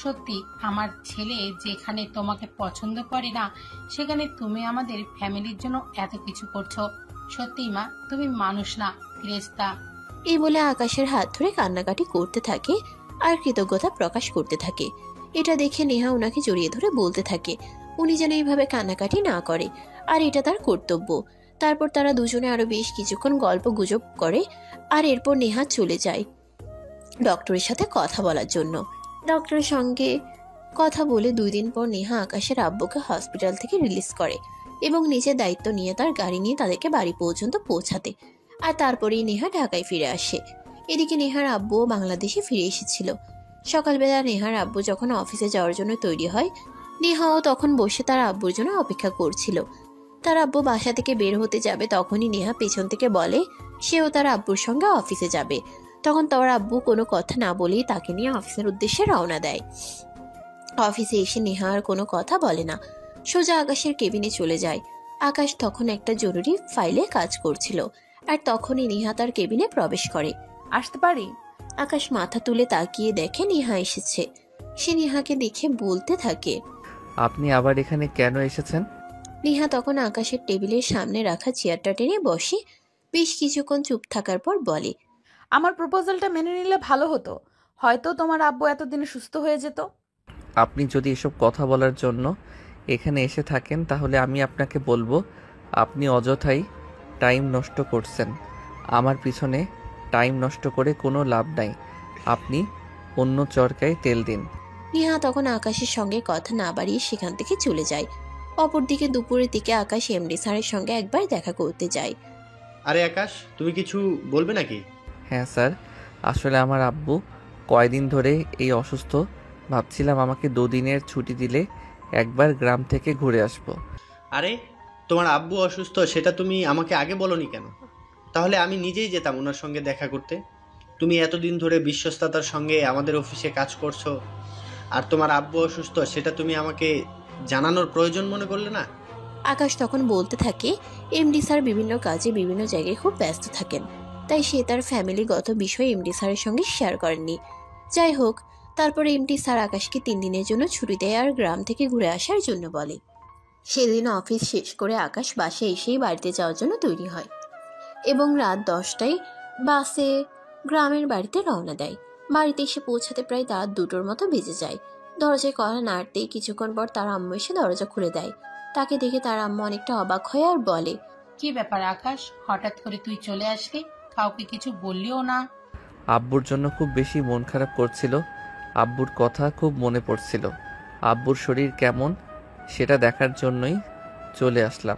সত্যি আমার ছেলে যেখানে তোমাকে পছন্দ করে না সেখানে তুমি আমাদের ফ্যামিলির জন্য এত কিছু করছো। সত্যি মা, তুমি মানুষ না, ফেরেশতা। এই বলে আকাশের হাত ধরে কান্নাকাটি করতে থাকে আর কৃতজ্ঞতা প্রকাশ করতে থাকে। এটা দেখে নেহা ওনাকে জড়িয়ে ধরে বলতে থাকে উনি যেন এইভাবে কান্নাকাটি না করে, আর এটা তার কর্তব্য। তারপর তারা দুজনে আরো বেশ কিছুক্ষণ গল্প গুজব করে। আর এরপর নেহা চলে যায় ডক্টরের সাথে কথা বলার জন্য। ডক্টরের সঙ্গে কথা বলে 2 দিন পর নেহা আকাশের আব্বুকে হসপিটাল থেকে রিলিজ করে এবং নিজের দায়িত্ব নিয়ে তার গাড়ি নিয়ে তাদেরকে বাড়ি পর্যন্ত পৌঁছাতে। আর তারপরেই নেহা ঢাকায় ফিরে আসে। এদিকে নেহার আব্বুও বাংলাদেশে ফিরে এসেছিল। সকালবেলা নেহার আব্বু যখন অফিসে যাওয়ার জন্য তৈরি হয়, নেহাও তখন বসে তার আব্বুর জন্য অপেক্ষা করছিল। তার আব্বু বাসা থেকে বের হতে যাবে, তখনই নেহা পেছন থেকে বলে সেও তার আব্বুর সঙ্গে অফিসে যাবে। তখন তার আব্বু কোনো কথা না বলেই তাকে নিয়ে অফিসের উদ্দেশ্যে রওনা দেয়। অফিসে এসে নেহা আর কোনো কথা বলে না, সোজা আকাশের কেবিনে চলে যায়। আকাশ তখন একটা জরুরি ফাইলে কাজ করছিল, আর তখনই নেহা তার কেবিনে প্রবেশ করে। আসতে পারি? আকাশ মাথা তুলে তাকিয়ে দেখে নেহা এসেছে। সে নেহাকে দেখে বলতে থাকে, আপনি আবার এখানে কেন এসেছেন? নেহা তখন আকাশের টেবিলের সামনে রাখা চেয়ারটা টেনে বসে বেশ কিছুক্ষণ চুপ থাকার পর বলে, আমার প্রপোজালটা মেনে নিলে ভালো হতো, হয়তো তোমার আব্বু এতদিনে সুস্থ হয়ে যেত। আপনি যদি এসব কথা বলার জন্য এখানে এসে থাকেন তাহলে আমি আপনাকে বলবো আপনি অযথাই টাইম নষ্ট করছেন। আমার পিছনে টাইম নষ্ট করে কোনো লাভ নাই। আপনি অন্য চরকায় তেল দিন। নেহা তখন আকাশের সঙ্গে কথা না বাড়িয়ে সেখান থেকে চলে যায়। অপরদিকে দুপুরের দিকে আকাশ এমডি স্যারের সঙ্গে একবার দেখা করতে যায়। আরে আকাশ, তুমি কিছু বলবে নাকি? হ্যাঁ স্যার, আসলে আমার আব্বু কয়দিন ধরে এই অসুস্থ, ভাবছিলাম আমাকে 2 দিনের ছুটি দিলে একবার গ্রাম থেকে ঘুরে আসব। আরে তোমার আব্বু অসুস্থ সেটা তুমি আমাকে আগে বলোনি কেন? তাহলে আমি নিজেই যেতাম ওনার সঙ্গে দেখা করতে। তুমি এতদিন ধরে বিশ্বস্ততার সঙ্গে আমাদের অফিসে কাজ করছো, আর তোমার আব্বু অসুস্থ সেটা তুমি আমাকে জানানোর প্রয়োজন মনে করলে না? আকাশ তখন বলতে থাকে এমডি স্যার বিভিন্ন কাজে বিভিন্ন জায়গায় খুব ব্যস্ত থাকেন, তাই সে তার ফ্যামিলিগত বিষয় এমডি স্যারের সঙ্গে শেয়ার করেননি। যাই হোক, তারপরে এমডি স্যার আকাশকে 3 দিনের জন্য ছুটি দেয় আর গ্রাম থেকে ঘুরে আসার জন্য বলে। সেদিন অফিস শেষ করে আকাশ বাসে এসেই বাড়িতে যাওয়ার জন্য তৈরি হয় এবং রাত 10টায় বাসে গ্রামের বাড়িতে রওনা দেয়। বাড়িতে এসে পৌঁছাতে প্রায় রাত 2টোর মতো বেজে যায়। দরজায় কড়া নাড়তেই কিছুক্ষণ পর তার আম্মু এসে দরজা খুলে দেয়। তাকে দেখে তার আম্মু অনেকটা অবাক হয় আর বলে, কি ব্যাপার আকাশ, হঠাৎ করে তুই চলে আসলি? কাউকে কিছু বললিও না? আব্বুর জন্য খুব বেশি মন খারাপ করছিল। আব্বুর কথা খুব মনে পড়ছিল। আব্বুর শরীর কেমন সেটা দেখার জন্যই চলে আসলাম।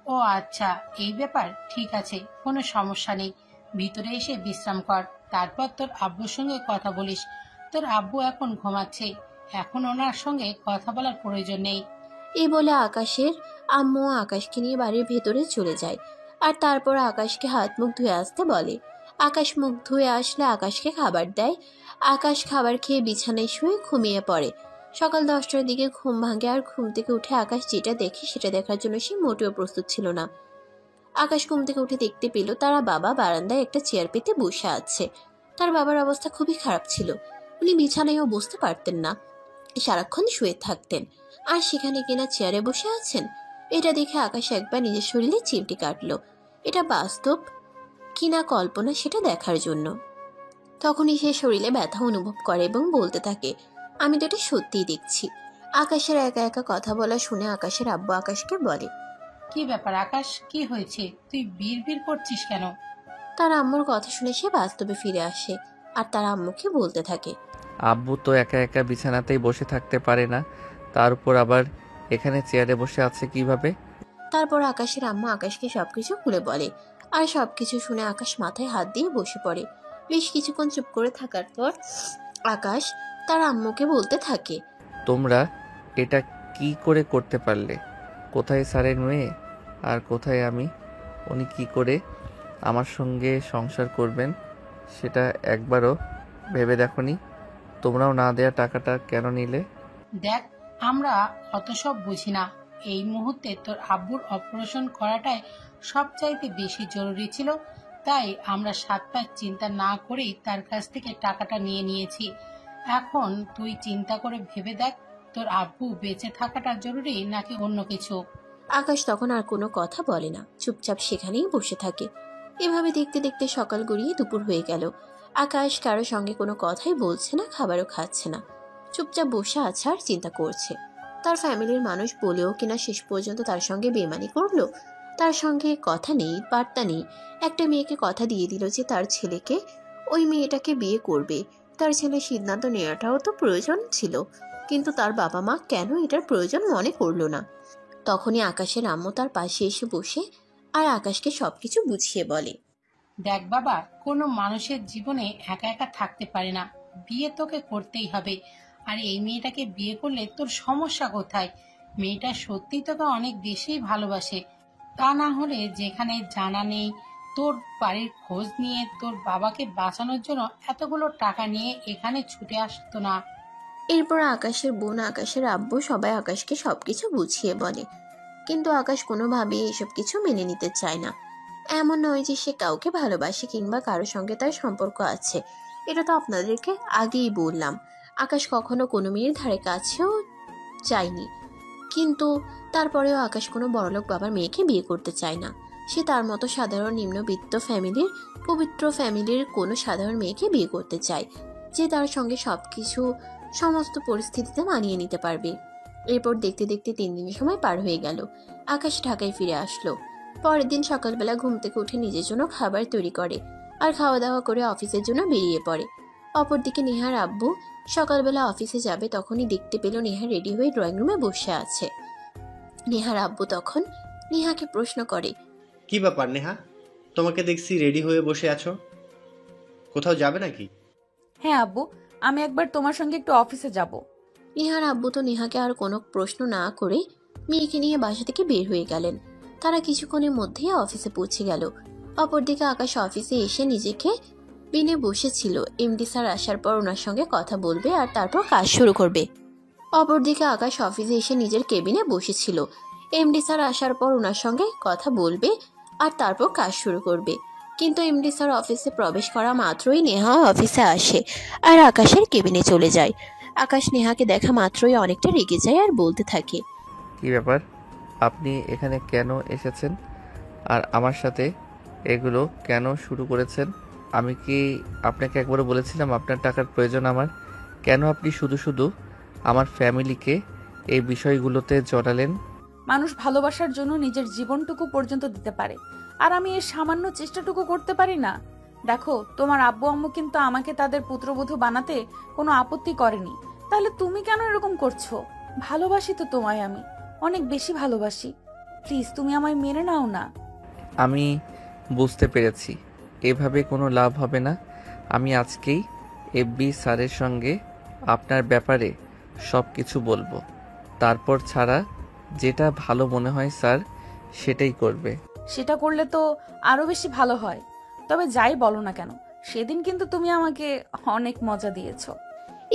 ও আচ্ছা, এই ব্যাপার, ঠিক আছে, কোনো সমস্যা নেই। ভিতরে এসে বিশ্রাম কর, তারপর তোর আব্বুর সঙ্গে কথা বলিস। তোর আব্বু এখন ঘুমাচ্ছে, এখন ওনার সঙ্গে কথা বলার প্রয়োজন নেই। এই বলে আকাশের আম্মু আকাশকে নিয়ে বাড়ির ভেতরে চলে যায় আর তারপর আকাশকে হাত মুখ ধুয়ে আসতে বলে। আকাশ মুখ ধুয়ে আসলে আকাশকে খাবার দেয়। আকাশ খাবার খেয়ে বিছানায় শুয়ে ঘুমিয়ে পড়ে। সকাল 10টার দিকে ঘুম ভাঙে আর ঘুম থেকে উঠে আকাশ যেটা দেখে সেটা দেখার জন্য সে মোটেও প্রস্তুত ছিল না। আকাশ ঘুম থেকে উঠে দেখতে পেল তারা বাবা বারান্দায় একটা চেয়ার পেতে বসে আছে। তার বাবার অবস্থা খুবই খারাপ ছিল, উনি বিছানায়ও বসতে পারতেন না, সারাক্ষণ শুয়ে থাকতেন, আর সেখানে কিনা চেয়ারে বসে আছেন। এটা দেখে আকাশ একবার নিজের শরীরে চিমটি কাটলো, এটা বাস্তব কিনা কল্পনা সেটা দেখার জন্য। তখনই সে শরীরে ব্যথা অনুভব করে এবং বলতে থাকে, আমি তো এটা সত্যিই দেখছি। আকাশের একা একা কথা বলা শুনে আকাশের আব্বু আকাশকে বলে, কি ব্যাপার আকাশ, কি হয়েছে? তুই বিড়বিড় করছিস কেন? তার আম্মুর কথা শুনে সে বাস্তবে ফিরে আসে আর তার আম্মুকে বলতে থাকে, আব্বু তো একা একা বিছানাতেই বসে থাকতে পারে না, তার উপর আবার এখানে চেয়ারে বসে আছে কিভাবে? তারপর আকাশের আম্মু আকাশকে সবকিছু খুলে বলে। আর সবকিছু শুনে আকাশ মাথায় হাত দিয়ে বসে পড়ে। বেশ কিছুক্ষণ চুপ করে থাকার পর আকাশ তার আম্মুকে বলতে থাকে, তোমরা এটা কি করে করতে পারলে? কোথায় স্যারের মেয়ে আর কোথায় আমি? উনি কি করে আমার সঙ্গে সংসার করবেন সেটা একবারও ভেবে দেখোনি? তোমরাও না দেয়া টাকাটা কেন নিলে? দেখ, আমরা অত সব বুঝি না। এই মুহূর্তে তোর আব্বুর অপারেশন করাটাই সবচাইতে বেশি জরুরি ছিল, তাই আমরা 7 পাঁচ চিন্তা না করেই তার কাছ থেকে টাকাটা নিয়ে নিয়েছি। এখন তুই চিন্তা করে ভেবে দেখ, তোর আব্বু বেঁচে থাকাটা জরুরি নাকি অন্য কিছু। আকাশ তখন আর কোনো কথা বলে না, চুপচাপ সেখানেই বসে থাকে। এভাবে দেখতে দেখতে সকাল গড়িয়ে দুপুর হয়ে গেল। আকাশ কারো সঙ্গে কোনো কথাই বলছে না, খাবারও খাচ্ছে না, চুপচাপ বসে আছে আর চিন্তা করছে। তার ফ্যামিলির মানুষ বলেও কিনা শেষ পর্যন্ত তার সঙ্গে বেমানি করলো। তার সঙ্গে কথা নেই, বার্তা নেই। একটা মেয়েকে কথা দিয়ে দিল যে তার ছেলেকে ওই মেয়েটাকে বিয়ে করবে। তার ছেলে সিদ্ধান্ত নেওয়াটাও তো প্রয়োজন ছিল, কিন্তু তার বাবা মা কেন এটার প্রয়োজন মনে করলো না। তখনই আকাশের আম্মু তার পাশে এসে বসে আর আকাশকে সবকিছু বুঝিয়ে বলে, দেখ বাবা, কোনো মানুষের জীবনে একা একা থাকতে পারে না, বিয়ে তোকে করতেই হবে। আর এই মেয়েটাকে বিয়ে করলে তোর সমস্যা কোথায়? মেয়েটা সত্যি তোকে অনেক বেশি ভালোবাসে। তা না হলে যেখানে জানা নেই তোর বাড়ির খোঁজ নিয়ে তোর বাবাকে বাঁচানোর জন্য এতগুলো টাকা নিয়ে এখানে ছুটে আসতো না। এরপর আকাশের বোন, আকাশের আব্বু সবাই আকাশকে সবকিছু বুঝিয়ে বলে, কিন্তু আকাশ কোনোভাবেই এসব কিছু মেনে নিতে চায় না। এমন নয় যে সে কাউকে ভালোবাসে কিংবা কারো সঙ্গে তার সম্পর্ক আছে, এটা তো আপনাদেরকে আগেই বললাম। আকাশ কখনো কোনো মেয়ের ধারে কাছেও চায়নি, কিন্তু তারপরেও আকাশ কোনো বড়লোক বাবার মেয়েকে বিয়ে করতে চায় না। সে তার মতো সাধারণ নিম্নবিত্ত ফ্যামিলির, পবিত্র ফ্যামিলির কোনো সাধারণ মেয়েকে বিয়ে করতে চায়, যে তার সঙ্গে সবকিছু সমস্ত পরিস্থিতিতে মানিয়ে নিতে পারবে। এরপর দেখতে দেখতে 3 দিনের সময় পার হয়ে গেল। আকাশ ঢাকায় ফিরে আসলো। পরের দিন সকালবেলা ঘুম থেকে উঠে নিজের জন্য খাবার তৈরি করে আর খাওয়া দাওয়া করে অফিসের জন্য বেরিয়ে পড়ে। অপরদিকে নেহার আব্বু সকালবেলা অফিসে যাবে, তখনই দেখতে পেল নেহা রেডি হয়ে ড্রয়িং রুমে বসে আছে। নেহার আব্বু তখন নেহাকে প্রশ্ন করে, কি ব্যাপার নেহা, তোমাকে দেখছি রেডি হয়ে বসে আছো, কোথাও যাবে নাকি? হ্যাঁ আব্বু, আমি একবার তোমার সঙ্গে একটু অফিসে যাব। নেহার আব্বু তো নেহাকে আর কোনো প্রশ্ন না করে মেয়েকে নিয়ে বাসা থেকে বের হয়ে গেলেন। তারা কিছুক্ষণের মধ্যেই অফিসে পৌঁছে গেল। অপরদিকে আকাশ অফিসে এসে নিজেকে বিনে বসেছিল। এমডি স্যার আসার পর ওনার সঙ্গে কথা বলবে আর তারপর কাজ শুরু করবে। অপরদিকে আকাশ অফিসে এসে নিজের কেবিনে বসেছিল। এমডি স্যার আসার পর ওনার সঙ্গে কথা বলবে আর তারপর কাজ শুরু করবে। কিন্তু এমডি স্যার অফিসে প্রবেশ করা মাত্রই নেহা অফিসে আসে আর আকাশের কেবিনে চলে যায়। আকাশ নেহাকে দেখা মাত্রই অনেকটা রেগে যায় আর বলতে থাকে, কি ব্যাপার, আপনি এখানে কেন এসেছেন আর আমার সাথে এগুলো কেন শুরু করেছেন? আমি কি আপনাকে একবারও বলেছিলাম আপনার টাকার প্রয়োজন আমার? কেন আপনি শুধু শুধু আমার ফ্যামিলিকে এই বিষয়গুলোতে জড়ালেন? মানুষ ভালোবাসার জন্য নিজের জীবনটুকু পর্যন্ত দিতে পারে, আর আমি এর সামান্য চেষ্টাটুকু করতে পারি না? দেখো, তোমার আব্বু আম্মু কিন্তু আমাকে তাদের পুত্রবধূ বানাতে কোনো আপত্তি করেনি, তাহলে তুমি কেন এরকম করছো? ভালোবাসি তো তোমায়, আমি অনেক বেশি ভালোবাসি। প্লিজ তুমি আমায় মেনে নাও না। আমি বুঝতে পেরেছি, এভাবে কোনো লাভ হবে না। আমি আজকেই এফবি স্যারের সঙ্গে আপনার ব্যাপারে সব কিছু বলবো, তারপর ছাড়া যেটা ভালো মনে হয় স্যার সেটাই করবে। সেটা করলে তো আরো বেশি ভালো হয়। তবে যাই বলো না কেন, সেদিন কিন্তু তুমি আমাকে অনেক মজা দিয়েছো।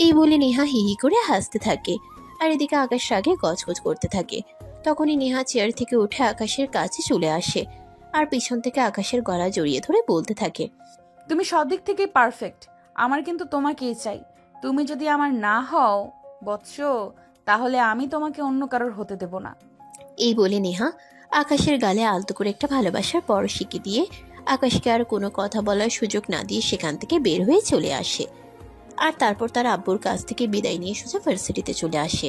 এই বলে নেহা হিহি করে হাসতে থাকে আর এদিকে আকাশ রাগে গজগজ করতে থাকে। তখনই নেহা চেয়ার থেকে উঠে আকাশের কাছে চলে আসে আর পিছন থেকে আকাশের গলা জড়িয়ে ধরে বলতে থাকে, তুমি সব দিক থেকেই পারফেক্ট, আমার কিন্তু তোমাকেই চাই। তুমি যদি আমার না হও বৎস, তাহলে আমি তোমাকে অন্য কারোর হতে দেব না। এই বলে নেহা আকাশের গালে আলতো করে একটা ভালোবাসার পরশিকে দিয়ে আকাশকে আর কোনো কথা বলার সুযোগ না দিয়ে সেখান থেকে বের হয়ে চলে আসে। আর তারপর তার আব্বুর কাছ থেকে বিদায় নিয়ে সোজা ভার্সিটিতে চলে আসে।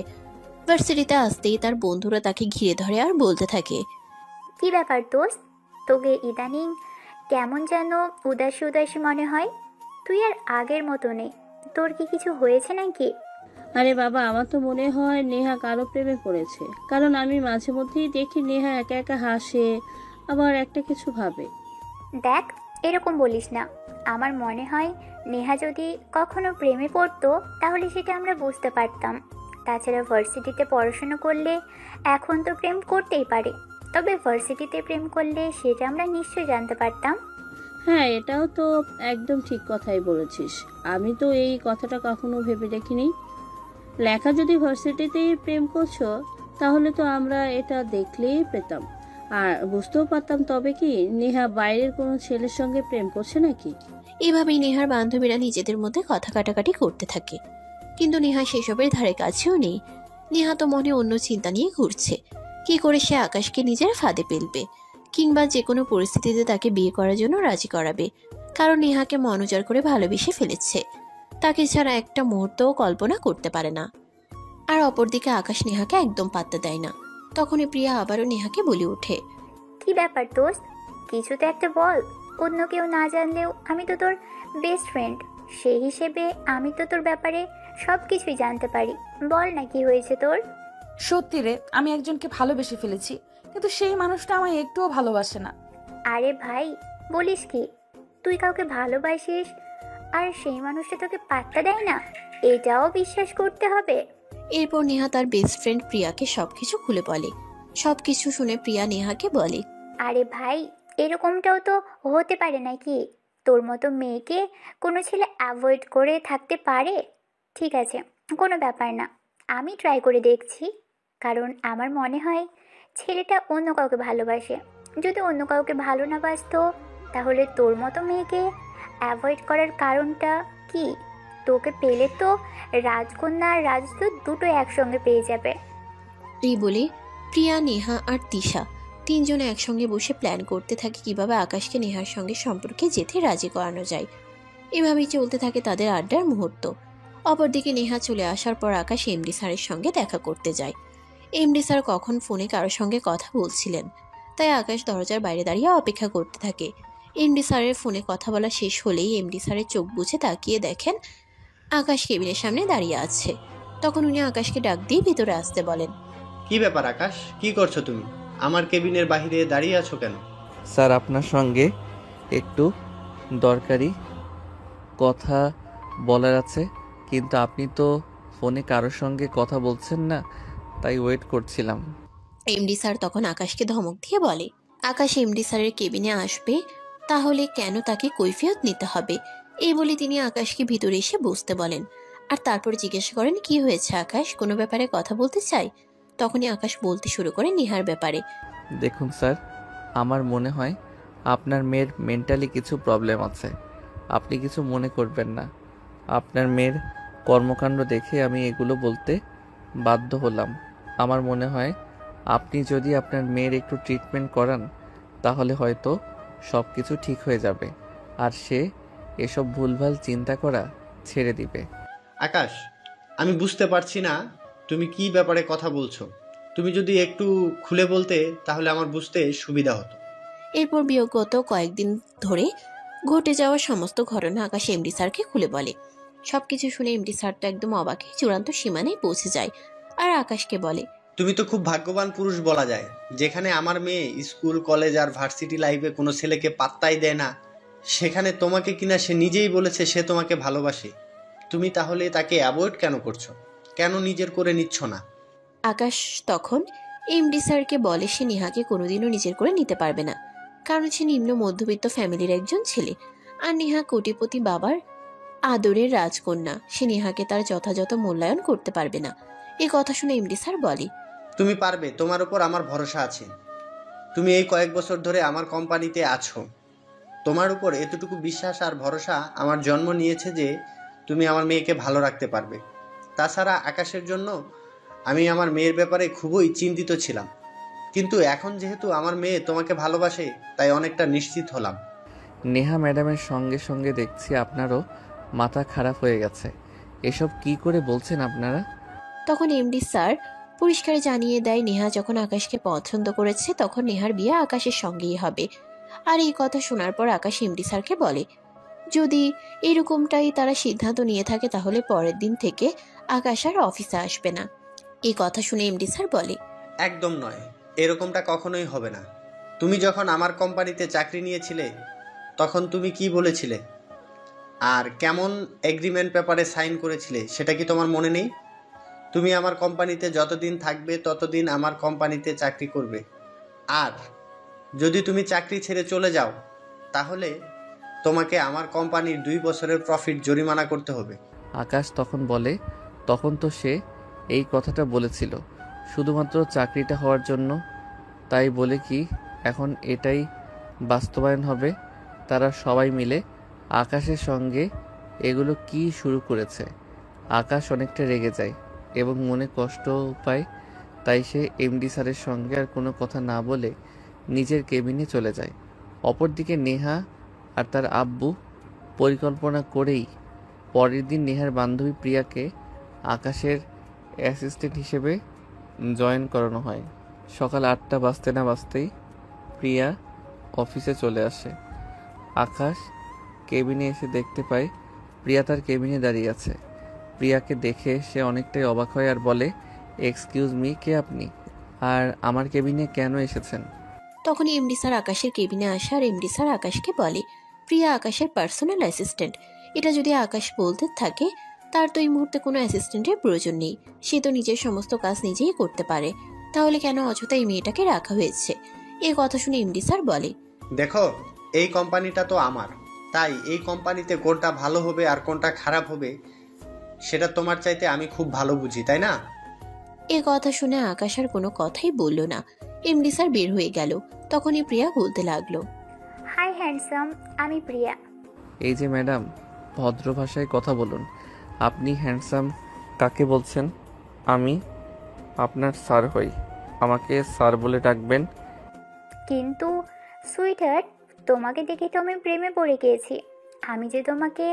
ভার্সিটিতে আসতেই তার বন্ধুরা তাকে ঘিরে ধরে আর বলতে থাকে, কি ব্যাপার দোস্ত, তোকে ইদানিং কেমন যেন উদাসী উদাসী মনে হয়। তুই আর আগের মতো নেই, তোর কি কিছু হয়েছে নাকি? আরে বাবা, আমার তো মনে হয় নেহা কারো প্রেমে পড়েছে, কারণ আমি মাঝে মধ্যেই দেখি নেহা একা একা হাসে, আবার একটা কিছু ভাবে। দেখ, এরকম বলিস না। আমার মনে হয় নেহা যদি কখনো প্রেমে পড়তো তাহলে সেটা আমরা বুঝতে পারতাম। তাছাড়া ভার্সিটিতে পড়াশোনা করলে এখন তো প্রেম করতেই পারে, তবে ভার্সিটিতে প্রেম করলে সেটা আমরা নিশ্চয়ই জানতে পারতাম। হ্যাঁ, এটাও তো একদম ঠিক কথাই বলেছিস। আমি তো এই কথাটা কখনো ভেবে দেখিনি। লেখা যদি ভার্সিটিতেই প্রেম করছো তাহলে তো আমরা এটা দেখলেই পেতাম আর বুঝতেও পারতাম। তবে কি নেহা বাইরের কোনো ছেলের সঙ্গে প্রেম করছে নাকি? এভাবেই নেহার বান্ধবীরা নিজেদের মধ্যে কথা কাটাকাটি করতে থাকে, কিন্তু নেহা সেসবের ধারে কাছেও নেই। নেহা তো মনে অন্য চিন্তা নিয়ে ঘুরছে, কি করে সে আকাশকে নিজের ফাঁদে ফেলবে, কিংবা যে কোনো পরিস্থিতিতে তাকে বিয়ে করার জন্য রাজি করাবে। কারণ নেহাকে মন উজাড় করে ভালোবেসে ফেলেছে, তাকে ছাড়া একটা মুহূর্তও কল্পনা করতে পারে না। আর অপরদিকে আকাশ নেহাকে একদম পাত্তা দেয় না। তখনই প্রিয়া আবারও নেহাকে বলে ওঠে, কি ব্যাপার দোস্ত, কিছু তো একটা বল। অন্য কেউ না জানলেও আমি তো তোর বেস্ট ফ্রেন্ড, সেই হিসেবে আমি তো তোর ব্যাপারে সব কিছুই জানতে পারি। বল না, কি হয়েছে তোর? সত্যি রে, আমি একজনকে ভালোবেসে ফেলেছি, কিন্তু সেই মানুষটা আমায় একটুও ভালোবাসে না। আরে ভাই, বলিস কি? তুই কাউকে ভালোবাসিস আর সেই মানুষটা তোকে পাত্তা দেয় না? এটাও বিশ্বাস করতে হবে? এরপর নেহা তার বেস্ট ফ্রেন্ড প্রিয়াকে সবকিছু খুলে বলে। সবকিছু শুনে প্রিয়া নেহাকে বলে, আরে ভাই, এরকমটাও তো হতে পারে নাকি? তোর মতো মেয়েকে কোনো ছেলে অ্যাভয়েড করে থাকতে পারে? ঠিক আছে, কোনো ব্যাপার না, আমি ট্রাই করে দেখছি। কারণ আমার মনে হয় ছেলেটা অন্য কাউকে ভালোবাসে। যদি অন্য কাউকে ভালো না বাসতো তাহলে তোর মতো মেয়েকে অ্যাভয়েড করার কারণটা কি? তোকে পেলে তো রাজকন্যা আর রাজদূত দুটো একসঙ্গে পেয়ে যাবে। এই বলে প্রিয়া, নেহা আর তিশা তিনজনে একসঙ্গে বসে প্ল্যান করতে থাকে কিভাবে আকাশকে নেহার সঙ্গে সম্পর্কে যেতে রাজি করানো যায়। এভাবেই চলতে থাকে তাদের আড্ডার মুহূর্ত। অপরদিকে নেহা চলে আসার পর আকাশ এমডি স্যারের সঙ্গে দেখা করতে যায়। এমডি স্যার কখন ফোনে কারোর সঙ্গে কথা বলছিলেন, তাই আকাশ দরজার বাইরে দাঁড়িয়ে অপেক্ষা করতে থাকে। এমডি স্যারের ফোনে কথা বলা শেষ হলেই এমডি স্যারের চোখ বুজে তাকিয়ে দেখেন আকাশ কেবিনের সামনে দাঁড়িয়ে আছে। তখন উনি আকাশকে ডাক দিয়ে ভিতরে আসতে বলেন। কি ব্যাপার আকাশ, কি করছো তুমি? আমার কেবিনের বাইরে দাঁড়িয়ে আছো কেন? স্যার, আপনার সঙ্গে একটু দরকারি কথা বলার আছে, কিন্তু আপনি তো ফোনে কারোর সঙ্গে কথা বলছেন না, তাই ওয়েট করছিলাম। এমডি স্যার তখন আকাশকে ধমক দিয়ে বলে, আকাশ এমডি স্যারের কেবিনে আসবে, তাহলে কেন তাকে কৈফিয়ত নিতে হবে। এই বলে তিনি আকাশকে ভিতরে এসে বসতে বলেন। আর তারপর জিজ্ঞেস করেন, কি হয়েছে আকাশ, কোনো ব্যাপারে কথা বলতে চাই? তখনই আকাশ বলতে শুরু করে নেহার ব্যাপারে। দেখুন স্যার, আমার মনে হয় আপনার মেয়ের মেন্টালি কিছু প্রবলেম আছে। আপনি কিছু মনে করবেন না। আপনার মেয়ের কর্মকাণ্ড দেখে আমি এগুলো বলতে বাধ্য হলাম। আমার মনে হয় আপনি যদি আপনার মেয়ের একটু ট্রিটমেন্ট করান তাহলে হয়তো সব কিছু ঠিক হয়ে যাবে, আর সে এসব ভুলভাল চিন্তা করা ছেড়ে দিবে। আকাশ, আমি বুঝতে পারছি না তুমি কি ব্যাপারে কথা বলছো। তুমি যদি একটু খুলে বলতে তাহলে আমার বুঝতে সুবিধা হতো। এরপর বিগত কয়েকদিন ধরে ঘটে যাওয়া সমস্ত ঘটনা আকাশ এমডি স্যারকে খুলে বলে। সবকিছু শুনে এমডি স্যার তো একদম অবাকে চূড়ান্ত সীমানায় পৌঁছে যায় আর আকাশকে বলে, তুমি তো খুব ভাগ্যবান পুরুষ বলা যায়, যেখানে আমার মেয়ে স্কুল, কলেজ আর ভার্সিটি লাইফে কোনো ছেলেকে পাত্তাই দেয় না, সেখানে তোমাকে কিনা সে নিজেই বলেছে সে তোমাকে ভালোবাসে। তুমি তাহলে তাকে অ্যাভয়েড কেন করছো? কেন নিজের করে নিচ্ছ না? আকাশ তখন এমডি স্যারকে বলে সে নেহাকে কোনোদিনও নিজের করে নিতে পারবে না, কারণ সে নিম্ন মধ্যবিত্ত ফ্যামিলির একজন ছেলে, আর নেহা কোটিপতি বাবার আদরের রাজকন্যা। সে নেহাকে তার যথাযথ মূল্যায়ন করতে পারবে না। এই কথা শুনে এমডি স্যার বলে, তুমি পারবে, তোমার উপর আমার ভরসা আছে। তুমি এই কয়েক বছর ধরে আমার কোম্পানিতে আছো, তোমার উপর এতটুকু বিশ্বাস আর ভরসা আমার জন্ম নিয়েছে যে তুমি আমার মেয়েকে ভালো রাখতে পারবে। তাছাড়া আকাশের জন্য আমি আমার মেয়ের ব্যাপারে খুবই চিন্তিত ছিলাম, কিন্তু এখন যেহেতু আমার মেয়ে তোমাকে ভালোবাসে তাই অনেকটা নিশ্চিত হলাম। নেহা ম্যাডামের সঙ্গে সঙ্গে দেখছি আপনারও মাথা খারাপ হয়ে গেছে। এসব কি করে বলছেন আপনারা? তখন এমডি স্যার পরিষ্কার জানিয়ে দেয় নেহা যখন আকাশকে পছন্দ করেছে তখন নেহার বিয়ে আকাশের সঙ্গেই হবে। আর এই কথা শোনার পর আকাশ এমডি স্যারকে বলে যদি এরকমটাই তারা সিদ্ধান্ত নিয়ে থাকে তাহলে পরের দিন থেকে আকাশ আর অফিসে আসবে না। এই কথা শুনে এমডি স্যার বলে একদম নয়, এরকমটা কখনোই হবে না। তুমি যখন আমার কোম্পানিতে চাকরি নিয়েছিলে তখন তুমি কি বলেছিলে আর কেমন এগ্রিমেন্ট পেপারে সাইন করেছিলে সেটা কি তোমার মনে নেই? তুমি আমার কোম্পানিতে যতদিন থাকবে ততদিন আমার কোম্পানিতে চাকরি করবে, আর যদি তুমি চাকরি ছেড়ে চলে যাও তাহলে তোমাকে আমার কোম্পানির 2 বছরের প্রফিট জরিমানা করতে হবে। আকাশ তখন বলে তখন তো সে এই কথাটা বলেছিল শুধুমাত্র চাকরিটা হওয়ার জন্য, তাই বলে কি এখন এটাই বাস্তবায়ন হবে? তারা সবাই মিলে আকাশের সঙ্গে এগুলো কি শুরু করেছে। আকাশ অনেকটা রেগে যায় এবং মনে কষ্ট পায়, তাই সে এমডি স্যারের সঙ্গে আর কোনো কথা না বলে নিজের কেবিনে চলে যায়। অপরদিকে নেহা আর তার আব্বু পরিকল্পনা করেই পরের দিন নেহার বান্ধবী প্রিয়াকে আকাশের অ্যাসিস্ট্যান্ট হিসেবে জয়েন করানো হয়। সকাল 8টা বাজতে না বাজতেই প্রিয়া অফিসে চলে আসে। আকাশ কেবিনে এসে দেখতে পায় প্রিয়া তার কেবিনে দাঁড়িয়ে আছে। প্রিয়াকে দেখে সে অনেকটাই অবাক হয় আর বলে এক্সকিউজ মি, কে আপনি আর আমার কেবিনে কেন এসেছেন? তখন এমডি স্যার আকাশের কেবিনে আসে আর এমডি স্যার আকাশকে বলে প্রিয়া আকাশের পার্সোনাল অ্যাসিস্ট্যান্ট। এটা যদি আকাশ বলতে থাকে তার তো এই মুহূর্তে কোনো অ্যাসিস্ট্যান্টের প্রয়োজন নেই, সে তো নিজের সমস্ত কাজ নিজেই করতে পারে, তাহলে কেন অযথা এই মেয়েটাকে রাখা হয়েছে? এই কথা শুনে এমডি স্যার বলে দেখো, এই কোম্পানিটা তো আমার, তাই এই কোম্পানিতে কোনটা ভালো হবে আর কোনটা খারাপ হবে সেটা তোমার চাইতে আমি খুব ভালো বুঝি, তাই না? এই কথা শুনে আকাশ আর কোনো কথাই বলল না। এমডি স্যার বের হয়ে গেল। তখনই প্রিয়া বলতে লাগলো হাই হ্যান্ডসাম, আমি প্রিয়া। এই যে ম্যাডাম, ভদ্র ভাষায় কথা বলুন। আপনি হ্যান্ডসাম কাকে বলছেন? আমি আপনার স্যার হই, আমাকে স্যার বলে ডাকবেন। কিন্তু সুইটহার্ট, তোমাকে দেখে তো আমি প্রেমে পড়ে গিয়েছি। আমি যে তোমাকে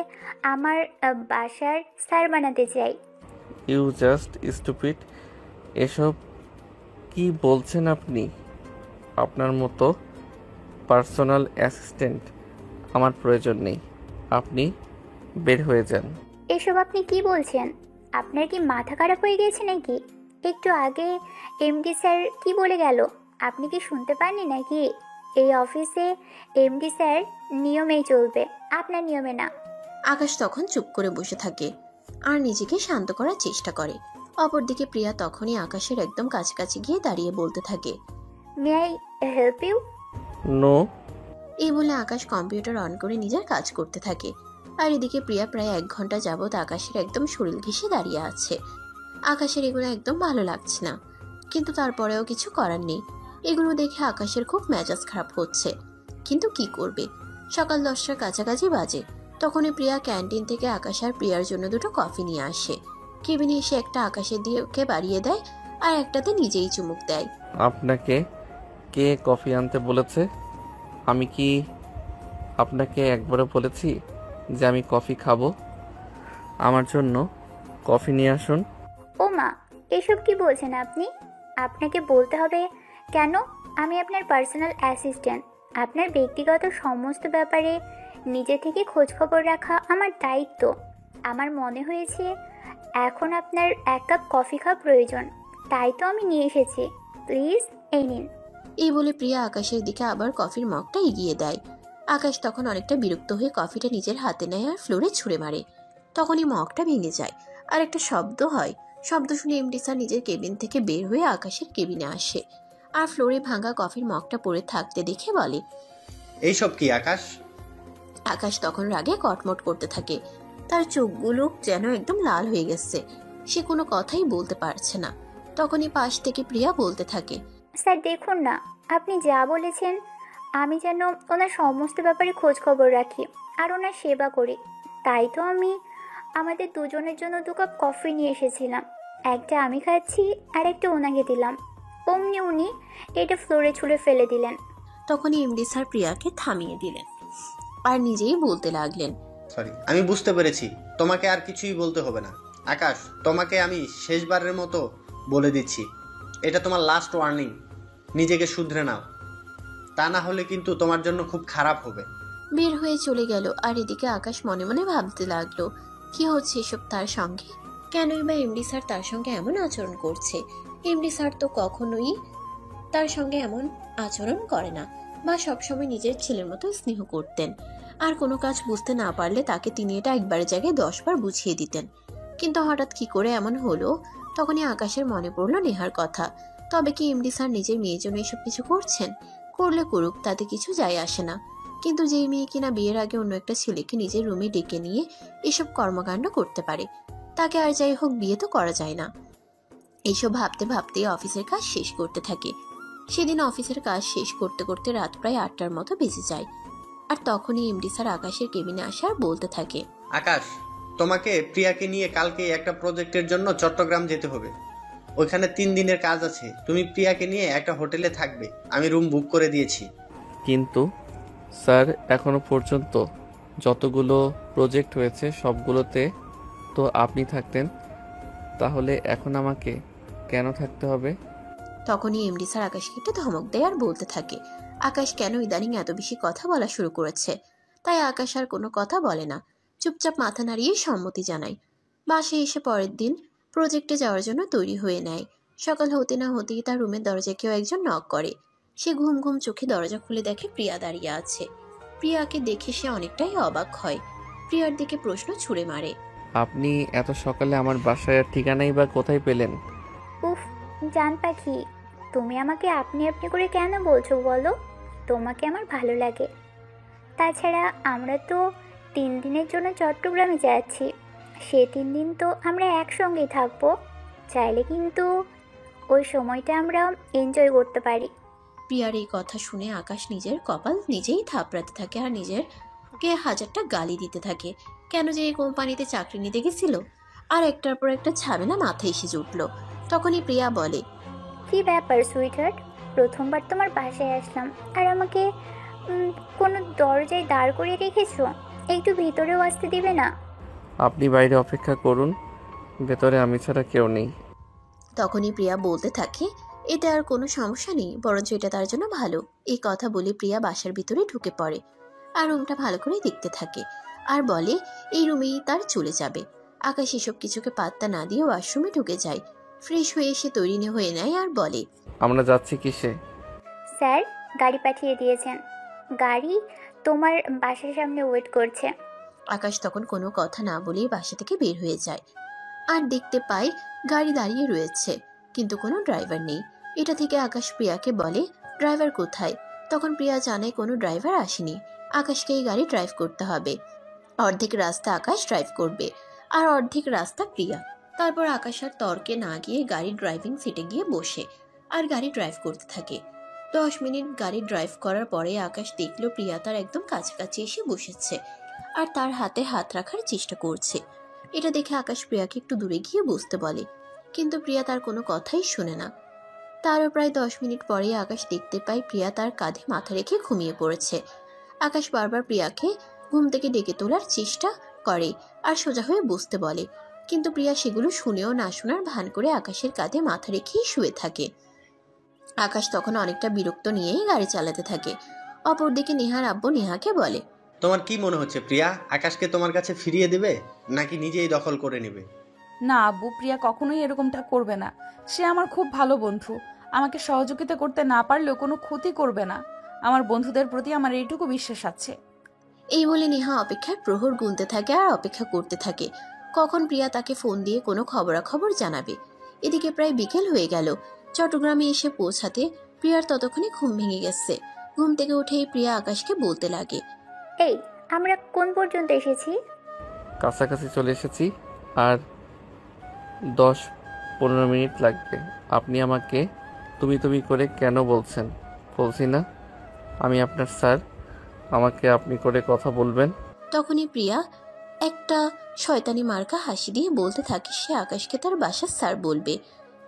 আমার বাসার স্যার বানাতে চাই। You just stupid. এসব কি বলছেন আপনি? আপনার মতো পার্সোনাল অ্যাসিস্ট্যান্ট আমার প্রয়োজন নেই, আপনি বের হয়ে যান। এসব আপনি কি বলছেন? আপনার কি মাথা খারাপ হয়ে গেছে নাকি? একটু আগে এমডি স্যার কি বলে গেল, আপনি কি শুনতে পাননি নাকি? এই অফিসে এমডি স্যার নিয়মেই চলবে, আপনার নিয়মে না। আকাশ তখন চুপ করে বসে থাকে আর নিজেকে শান্ত করার চেষ্টা করে। অপরদিকে প্রিয়া তখনই আকাশের একদম কাছাকাছি গিয়ে দাঁড়িয়ে বলতে থাকে may I help you? No. এই বলে আকাশ কম্পিউটার অন করে নিজের কাজ করতে থাকে। আর এদিকে প্রিয়া প্রায় 1 ঘন্টা যাবৎ আকাশের একদম শরীর ঘেঁষে দাঁড়িয়ে আছে। আকাশের এগুলো একদম ভালো লাগছে না, কিন্তু তারপরেও কিছু করার নেই। এগুলো দেখে আকাশের খুব মেজাজ খারাপ হচ্ছে, কিন্তু কি করবে? সকাল 10টার কাছাকাছি বাজে। তখনই প্রিয়া ক্যান্টিন থেকে আকাশ আর প্রিয়ার জন্য 2টো কফি নিয়ে আসে। কেবিনে এসে একটা আকাশের দিকে বাড়িয়ে দেয় আর একটাতে নিজেই চুমুক দেয়। আপনাকে কে কফি আনতে বলেছে? আমি কি আপনাকে একবারও বলেছি যে আমি কফি খাবো? আমার জন্য কফি নিয়ে আসুন। ও মা, এসব কি বলছেন আপনি? আপনাকে বলতে হবে কেন? আমি আপনার পার্সোনাল অ্যাসিস্ট্যান্ট। আপনার ব্যক্তিগত সমস্ত ব্যাপারে নিজে থেকে খোঁজ খবর রাখা আমার দায়িত্ব। আমার মনে হয়েছে এখন আপনার 1 কাপ কফি খাওয়া প্রয়োজন, তাই তো আমি নিয়ে এসেছি। প্লিজ এই নিন। এই বলে প্রিয়া আকাশের দিকে আবার কফির মগটা এগিয়ে দেয়। আকাশ তখন অনেকটা বিরক্ত হয়ে কফিটা নিজের হাতে নেয় আর ফ্লোরে ছুঁড়ে মারে। তখনই মগটা ভেঙে যায় আর একটা শব্দ হয়। শব্দ শুনে এমডি স্যার নিজের কেবিন থেকে বের হয়ে আকাশের কেবিনে আসে আর ফ্লোরে ভাঙা কফির মগটা পড়ে থাকতে দেখে বলে এইসব কি আকাশ? আকাশ তখন রাগে কটমট করতে থাকে। তার চোখগুলো যেন একদম লাল হয়ে গেছে, সে কোনো কথাই বলতে পারছে না। তখনই পাশ থেকে প্রিয়া বলতে থাকে স্যার দেখুন না, আপনি যা বলেছেন আমি যেন ওনার সমস্ত ব্যাপারে খোঁজ খবর রাখি আর ওনার সেবা করি। তাই তো আমি আমাদের দুজনের জন্য 2 কাপ কফি নিয়ে এসেছিলাম। একটা আমি খাচ্ছি আর একটা ওনাকে দিলাম। অমনি উনি এটা ফ্লোরে ছুঁড়ে ফেলে দিলেন। তখনই এমডি স্যার প্রিয়াকে থামিয়ে দিলেন। আর নিজেই বলতে লাগলেন, সরি, আমি বুঝতে পেরেছি, তোমাকে আর কিছুই বলতে হবে না। আকাশ, তোমাকে আমি শেষবারের মতো বলে দিচ্ছি, এটা তোমার লাস্ট ওয়ার্নিং। নিজেকে শুধরে নাও, তা না হলে কিন্তু তোমার জন্য খুব খারাপ হবে। বের হয়ে চলে গেল। আর এদিকে আকাশ মনে মনে ভাবতে লাগলো, কি হচ্ছে এসব তার সঙ্গে? কেনই বা এমডি স্যার তার সঙ্গে এমন আচরণ করছে? এমডি স্যার তো কখনোই তার সঙ্গে এমন আচরণ করে না, বা সবসময় নিজের ছেলের মতো স্নেহ করতেন। আর কোনো কাজ বুঝতে না পারলে তাকে তিনি এটা একবারের জায়গায় 10 বার বুঝিয়ে দিতেন। কিন্তু হঠাৎ কি করে এমন হলো? তখনই আকাশের মনে পড়লো নেহার কথা। তবে কি এমডি স্যার নিজের মেয়ের জন্য এসব কিছু করছেন? করলে করুক, তাতে কিছু যায় আসে না। কিন্তু যেই মেয়ে কিনা বিয়ের আগে অন্য একটা ছেলেকে নিজের রুমে ডেকে নিয়ে এসব কর্মকাণ্ড করতে পারে, তাকে আর যাই হোক বিয়ে তো করা যায় না। এইসব ভাবতে ভাবতে অফিসের কাজ শেষ করতে থাকে। সেদিন অফিসের কাজ শেষ করতে করতে রাত প্রায় 8টার মতো বেজে যায়। আর তখনই এমডি স্যার আকাশের কেবিনে আসে আর বলতে থাকে, আকাশ, তোমাকে প্রিয়াকে নিয়ে কালকে একটা প্রজেক্টের জন্য চট্টগ্রাম যেতে হবে। ওইখানে 3 দিনের কাজ আছে। তুমি প্রিয়াকে নিয়ে একটা হোটেলে থাকবে, আমি রুম বুক করে দিয়েছি। কিন্তু স্যার, এখনো পর্যন্ত যতগুলো প্রজেক্ট হয়েছে সবগুলোতে তো আপনি থাকতেন, তাহলে এখন আমাকে কেন থাকতে হবে? তখনই এমডি স্যার আকাশকে একটা ধমক দেয় আর বলতে থাকে, আকাশ কেন ইদানিং এত বেশি কথা বলা শুরু করেছে। তাই আকাশ আর কোনো কথা বলে না, চুপচাপ মাথা নাড়িয়ে সম্মতি জানায়। বাসায় এসে পরের দিন প্রজেক্টে যাওয়ার জন্য তৈরি হয়ে নেয়। সকাল হতে না হতেই তার রুমের দরজায় কেউ একজন নক করে। সে ঘুম ঘুম চোখে দরজা খুলে দেখে প্রিয়া দাঁড়িয়ে আছে। প্রিয়াকে দেখে সে অনেকটাই অবাক হয়। প্রিয়ার দিকে প্রশ্ন ছুড়ে মারে, আপনি এত সকালে আমার বাসায় ঠিকানাই বা কোথায় পেলেন? উফ, জান পাখি, তুমি আমাকে আপনি আপনি করে কেন বলছো বলো? তোমাকে আমার ভালো লাগে। তাছাড়া আমরা তো 3 দিনের জন্য চট্টগ্রামে যাচ্ছি। সে 3 দিন তো আমরা একসঙ্গেই থাকবো। চাইলে কিন্তু ওই সময়টা আমরা এনজয় করতে পারি। প্রিয়ার এই কথা শুনে আকাশ নিজের কপাল নিজেই থাপড়াতে থাকে আর নিজেরকে হাজারটা গালি দিতে থাকে। কেন যে এই কোম্পানিতে চাকরি নিতে গেছিল? আর একটার পর একটা ঝামেলা মাথায় এসে জুটল। তখনই প্রিয়া বলে, কি ব্যাপার সুইটহার্ট, প্রথমবার তোমার বাসায় আসলাম আর আমাকে কোনো দরজায় দাঁড় করিয়ে রেখেছো? একটু ভিতরেও আসতে দিবে না? আপনি বাইরে অপেক্ষা করুন, ভেতরে আমি ছাড়া কেউ নেই। তখনই প্রিয়া বলতে থাকে, এতে আর কোনো সমস্যা নেই, বরঞ্চ এটা তার জন্য ভালো। এই কথা বলে প্রিয়া বাসার ভিতরে ঢুকে পড়ে আর রুমটা ভালো করে দেখতে থাকে আর বলে এই রুমেই তার চলে যাবে। আকাশ এসব কিছুকে পাত্তা না দিয়ে ওয়াশরুমে ঢুকে যায়। ফ্রেশ হয়ে এসে তৈরি হয়ে নেয় আর বলে, আমরা যাচ্ছি কিসে? স্যার গাড়ি পাঠিয়ে দিয়েছেন, গাড়ি তোমার বাসার সামনে ওয়েট করছে। আকাশ তখন কোনো কথা না বলেই বাসা থেকে বের হয়ে যায় আর দেখতে পায় গাড়ি দাঁড়িয়ে রয়েছে, কিন্তু কোনো ড্রাইভার নেই। এটা থেকে আকাশ প্রিয়াকে বলে, ড্রাইভার কোথায়? তখন প্রিয়া জানায় কোনো ড্রাইভার আসেনি, আকাশকে এই গাড়ি ড্রাইভ করতে হবে। অর্ধেক রাস্তা আকাশ ড্রাইভ করবে আর অর্ধেক রাস্তা প্রিয়া। তারপর আকাশ আর তর্কে না গিয়ে গাড়ির ড্রাইভিং সিটে গিয়ে বসে আর গাড়ি ড্রাইভ করতে থাকে। 10 মিনিট গাড়ি ড্রাইভ করার পরে আকাশ দেখলো প্রিয়া তার একদম কাছাকাছি এসে বসেছে আর তার হাতে হাত রাখার চেষ্টা করছে। এটা দেখে আকাশ প্রিয়াকে একটু দূরে গিয়ে বসতে বলে, কিন্তু প্রিয়া তার কোনো কথাই শোনে না। তারও প্রায় 10 মিনিট পরে আকাশ দেখতে পায় প্রিয়া তার কাঁধে মাথা রেখে ঘুমিয়ে পড়েছে। আকাশ বারবার প্রিয়াকে ঘুম থেকে ডেকে তোলার চেষ্টা করে আর সোজা হয়ে বসতে বলে, কিন্তু প্রিয়া সেগুলো শুনেও না শোনার ভান করে আকাশের কাঁধে মাথা রেখেই শুয়ে থাকে। আকাশ তখন অনেকটা বিরক্ত নিয়েই গাড়ি চালাতে থাকে। অপরদিকে নেহার আব্বু নেহাকে বলে, তোমার কি মনে হচ্ছে প্রিয়া আকাশকে তোমার কাছে ফিরিয়ে দেবে নাকি নিজেই দখল করে নেবে? না আব্বু, প্রিয়া কখনোই এরকমটা করবে না। সে আমার খুব ভালো বন্ধু, আমাকে সহযোগিতা করতে না পারলেও কোনো ক্ষতি করবে না। আমার বন্ধুদের প্রতি আমার এইটুকু বিশ্বাস আছে। এই বলে নেহা অপেক্ষার প্রহর গুনতে থাকে আর অপেক্ষা করতে থাকে কখন প্রিয়া তাকে ফোন দিয়ে কোনো খবরাখবর জানাবে। এদিকে প্রায় বিকেল হয়ে গেল। চট্টগ্রামে এসে পৌঁছাতে প্রিয়ার ততক্ষণে ঘুম ভেঙে গেছে। ঘুম থেকে উঠেই প্রিয়া আকাশকে বলতে লাগে, এই আমরা কোন পর্যন্ত এসেছি? কাছাকাছি চলে এসেছি, আর 10-15 মিনিট লাগবে। আপনি আমাকে তুমি তুমি করে কেন বলছেন? বলছি না আমি আপনার স্যার, আমাকে আপনি করে কথা বলবেন। তখনই প্রিয়া একটা শয়তানি মার্কা হাসি দিয়ে বলতে থাকে সে আকাশকে তার বাসার স্যার বলবে,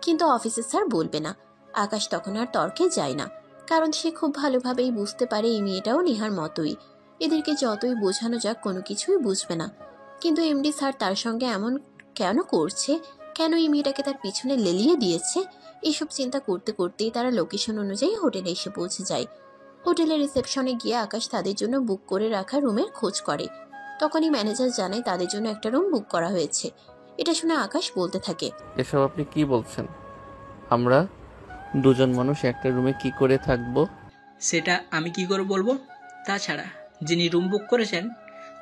কিন্তু অফিসের স্যার বলবে না। আকাশ তখন আর তর্কে যায় না, কারণ সে খুব ভালোভাবেই বুঝতে পারে এই মেয়েটাও নেহার মতোই। এদেরকে যতই বোঝানো যাক কোনো কিছুই বুঝবে না। কিন্তু এমডি স্যার তার সঙ্গে এমন কেন করছে, কেন এই মেয়েটাকে তার পিছনে লেলিয়ে দিয়েছে, এইসব চিন্তা করতে করতেই তারা লোকেশন অনুযায়ী হোটেলে এসে পৌঁছে যায়। হোটেলের রিসেপশনে গিয়ে আকাশ তাদের জন্য বুক করে রাখা রুমের খোঁজ করে। তখনই ম্যানেজার জানায় তাদের জন্য একটা রুম বুক করা হয়েছে। এটা শুনে আকাশ বলতে থাকে, এসব আপনি কি বলছেন? আমরা দুজন মানুষ একটা রুমে কি করে থাকবো? সেটা আমি কি করে বলবো? তাছাড়া যিনি রুম বুক করেছেন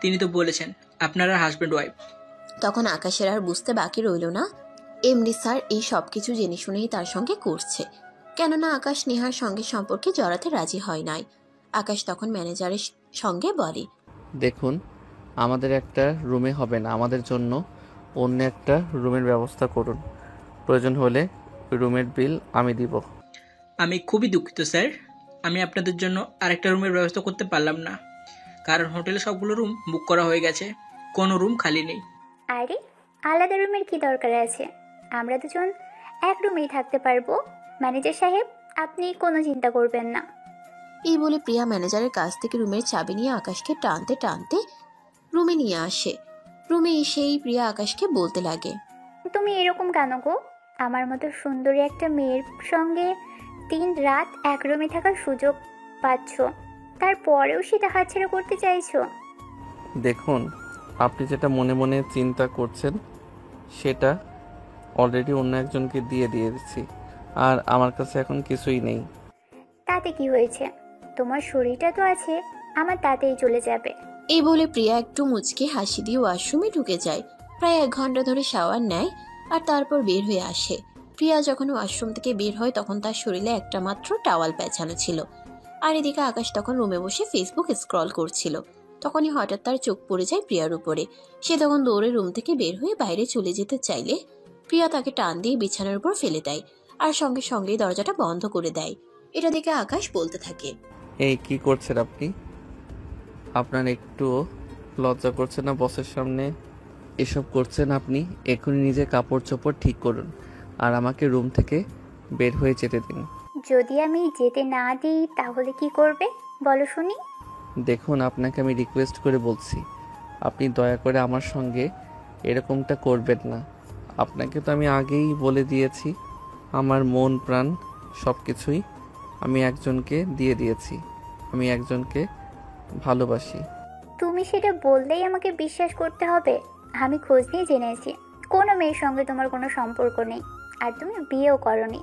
তিনি তো বলেছেন আপনারা হাজব্যান্ড ওয়াইফ। তখন আকাশের আর বুঝতে বাকি রইল না এমডি স্যার এই সব কিছু জেনে শুনেই তার সঙ্গে করছে। কেননা আকাশ নেহার সঙ্গে সম্পর্কে জড়াতে রাজি হয় নাই। আকাশ তখন ম্যানেজারের সঙ্গে বলে, দেখুন, আমাদের একটা রুমে হবে না, আমাদের জন্য অন্য একটা রুমের ব্যবস্থা করুন। প্রয়োজন হলে রুমের বিল আমি দিব। আমি খুবই দুঃখিত স্যার, আমি আপনাদের জন্য আরেকটা রুমের ব্যবস্থা করতে পারলাম না, কারণ হোটেলে সবগুলো রুম বুক করা হয়ে গেছে, কোনো রুম খালি নেই। আরে আলাদা রুমের কি দরকার আছে? আমরা দুজন এক রুমেই থাকতে পারবো। ম্যানেজার সাহেব, আপনি কোনো চিন্তা করবেন না। এই বলে প্রিয়া ম্যানেজারের কাছ থেকে রুমের চাবি নিয়ে আকাশকে টানতে টানতে রুমে নিয়ে আসে। রুমে এসেই প্রিয়া আকাশকে বলতে লাগে, তুমি এরকম কেন গো? আমার মতো সুন্দরী একটা মেয়ের সঙ্গে 3 রাত এক রুমে থাকার সুযোগ পাচ্ছ, তারপরেও সেটা হাতছাড়া করতে চাইছো? দেখুন, আপনি যেটা মনে মনে চিন্তা করছেন সেটা অলরেডি অন্য একজনকে দিয়ে দিয়েছি, আর আমার কাছে এখন কিছুই নেই। তাতে কি হয়েছে? তোমার শরীরটা তো আছে, আমার তাতেই চলে যাবে। এই বলে প্রিয়া একটু মুচকে হাসি দিয়ে ওয়াশরুমে ঢুকে যায়। প্রায় 1 ঘন্টা ধরে শাওয়ার নেয় আর তারপর বের হয়ে আসে। প্রিয়া যখন ওয়াশরুম থেকে বের হয় তখন তার শরীরে একটা মাত্র টাওয়াল পেঁচানো ছিল। আর এদিকে আকাশ তখন রুমে বসে ফেসবুক স্ক্রল করছিল। তখনই হঠাৎ তার চোখ পড়ে যায় প্রিয়ার উপরে। সে তখন দৌড়ে রুম থেকে বের হয়ে বাইরে চলে যেতে চাইলে প্রিয়া তাকে টান দিয়ে বিছানার উপর ফেলে দেয় আর সঙ্গে সঙ্গেই দরজাটা বন্ধ করে দেয়। এটা দেখে আকাশ বলতে থাকে, এই কি করছেন আপনি? আপনার একটু লজ্জা করছে না বসের সামনে এসব করছেন? আপনি এখনই নিজে কাপড় চোপড় ঠিক করুন আর আমাকে রুম থেকে বের হয়ে যেতে দিন। যদি আমি যেতে না দিই তাহলে কি করবে বলো শুনি? দেখুন, আপনাকে আমি রিকোয়েস্ট করে বলছি, আপনি দয়া করে আমার সঙ্গে এরকমটা করবেন না। আপনাকে তো আমি আগেই বলে দিয়েছি, আমার মন প্রাণ সব কিছুই আমি একজনকে দিয়ে দিয়েছি। আমি একজনকে ভালোবাসি। তুমি সেটা বললেই আমাকে বিশ্বাস করতে হবে? আমি খোঁজ নিয়ে জেনেছি কোনো মেয়ের সঙ্গে তোমার কোনো সম্পর্ক নেই, আর তুমি বিয়েও করনি,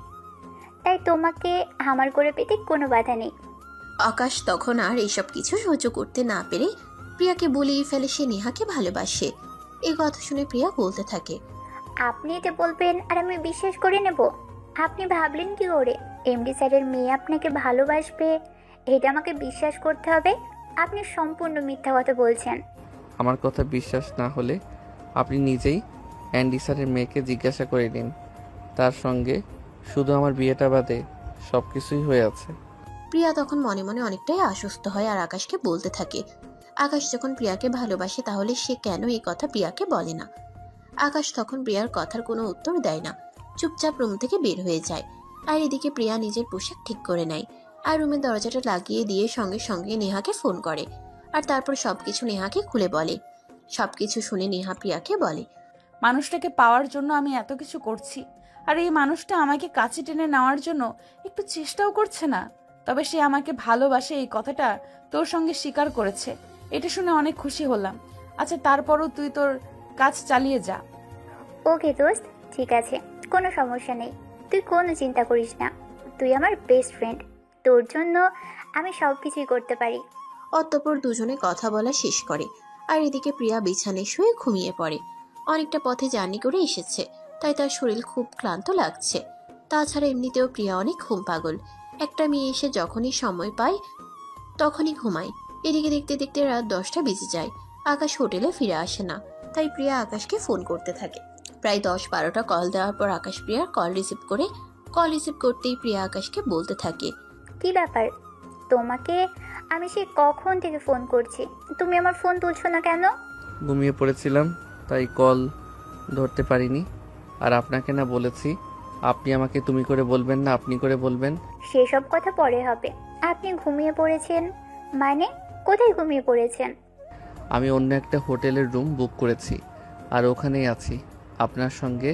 তাই তোমাকে আমার করে পেতে কোনো বাধা নেই। আকাশ তখন আর এইসব কিছু সহ্য করতে না পেরে প্রিয়াকে বলেই ফেলে সে নেহাকে ভালোবাসে। এই কথা শুনে প্রিয়া বলতে থাকে, আপনি এটা বলবেন আর আমি বিশ্বাস করে নেব? আপনি ভাবলেন কি করে এমডি স্যারের মেয়ে আপনাকে ভালোবাসবে এটা আমাকে বিশ্বাস করতে হবে? আপনি সম্পূর্ণ মিথ্যা কথা বলছেন। আমার কথা বিশ্বাস না হলে আপনি নিজেই অ্যান্ডি স্যারের মেয়েকে জিজ্ঞাসা করে নিন। তার সঙ্গে শুধু আমার বিয়েটা বাদে সব কিছুই হয়ে আছে। প্রিয়া তখন মনে মনে অনেকটাই আশ্বস্ত হয় আর আকাশকে বলতে থাকে, আকাশ যখন প্রিয়াকে ভালোবাসে তাহলে সে কেন এই কথা প্রিয়াকে বলে না। আকাশ তখন প্রিয়ার কথার কোনো উত্তর দেয় না, চুপচাপ রুম থেকে বের হয়ে যায়। আর এদিকে প্রিয়া নিজের পোশাক ঠিক করে নেয় আর রুমের দরজাটা লাগিয়ে দিয়ে সঙ্গে সঙ্গে নেহাকে ফোন করে আর তারপর সবকিছু নেহাকে খুলে বলে। সবকিছু শুনে নেহা প্রিয়াকে বলে, মানুষটাকে পাওয়ার জন্য আমি এত কিছু করছি, আর এই মানুষটা আমাকে কাছে টেনে নেওয়ার জন্য একটু চেষ্টাও করছে না। তবে সে আমাকে ভালোবাসে এই কথাটা তোর সঙ্গে স্বীকার করেছে, এটা শুনে অনেক খুশি হলাম। আচ্ছা, তারপরও তুই তোর কাজ চালিয়ে যা। ওকে দোস্ত, ঠিক আছে, কোনো সমস্যা নেই, তুই কোনো চিন্তা করিস না। তুই আমার বেস্ট ফ্রেন্ড, তোর জন্য আমি সব কিছুই করতে পারি। অতঃপর দুজনে কথা বলা শেষ করে আর এদিকে প্রিয়া বিছানায় শুয়ে ঘুমিয়ে পড়ে। অনেকটা পথে জার্নি করে এসেছে, তাই তার শরীর খুব ক্লান্ত লাগছে। তাছাড়া এমনিতেও প্রিয়া অনেক ঘুম পাগল। একটা মেয়ে এসে যখনই সময় পায় তখনই ঘুমায়। এদিকে দেখতে দেখতে রাত 10টা বেজে যায়। আকাশ হোটেলে ফিরে আসে না, তাই প্রিয়া আকাশকে ফোন করতে থাকে। প্রায় 10-12টা কল দেওয়ার পর আকাশ প্রিয়ার কল রিসিভ করে। কল রিসিভ করতেই প্রিয়া আকাশকে বলতে থাকে, কি ব্যাপার? তোমাকে আমি সে কখন থেকে ফোন করছি, তুমি আমার ফোন তুলছো না কেন? ঘুমিয়ে পড়েছিলাম তাই কল ধরতে পারিনি। আর আপনাকে না বলেছি আপনি আমাকে তুমি করে বলবেন না, আপনি করে বলবেন। সেসব কথা পরে হবে। আপনি ঘুমিয়ে পড়েছেন মানে? কোথায় ঘুমিয়ে পড়েছেন? আমি অন্য একটা হোটেলের রুম বুক করেছি আর ওখানেই আছি। আপনার সঙ্গে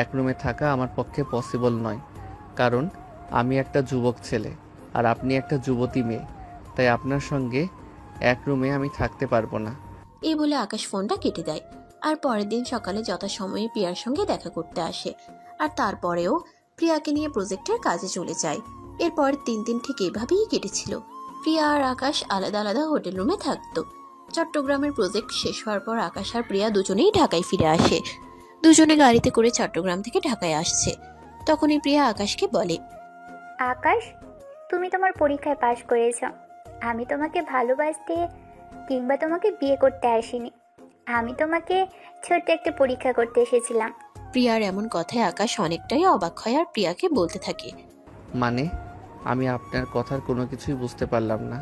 এক রুমে থাকা আমার পক্ষে পসিবল নয়, কারণ আমি একটা যুবক ছেলে আর আপনি একটা যুবতী মেয়ে, তাই আপনার সঙ্গে এক রুমে আমি থাকতে পারবো না। এই বলে আকাশ ফোনটা কেটে দেয়। আর পরের দিন সকালে যথাসময়ে প্রিয়ার সঙ্গে দেখা করতে আসে। আর তারপরেও প্রিয়াকে নিয়ে প্রজেক্টের কাজে চলে যায়। এরপর 3 দিন ঠিক এভাবেই কেটেছিল। প্রিয়া আর আকাশ আলাদা আলাদা হোটেল রুমে থাকতো। চট্টগ্রামের প্রজেক্ট শেষ হওয়ার পর আকাশ আর প্রিয়া দুজনেই ঢাকায় ফিরে আসে। দুজনে গাড়িতে করে চট্টগ্রাম থেকে ঢাকায় আসছে। তখনই প্রিয়া আকাশকে বলে, আকাশ, তুমি তোমার পরীক্ষায় পাশ করেছ। আমি তোমাকে ভালোবাসতে কিংবা তোমাকে বিয়ে করতে আসিনি। আমি তোমাকে ছোট্ট একটা পরীক্ষা করতে এসেছিলাম। প্রিয়ার এমন কথায় আকাশ অনেকটাই অবাক হয় আর প্রিয়াকে বলতে থাকে, মানে আমি আপনার কথার কোনো কিছুই বুঝতে পারলাম না।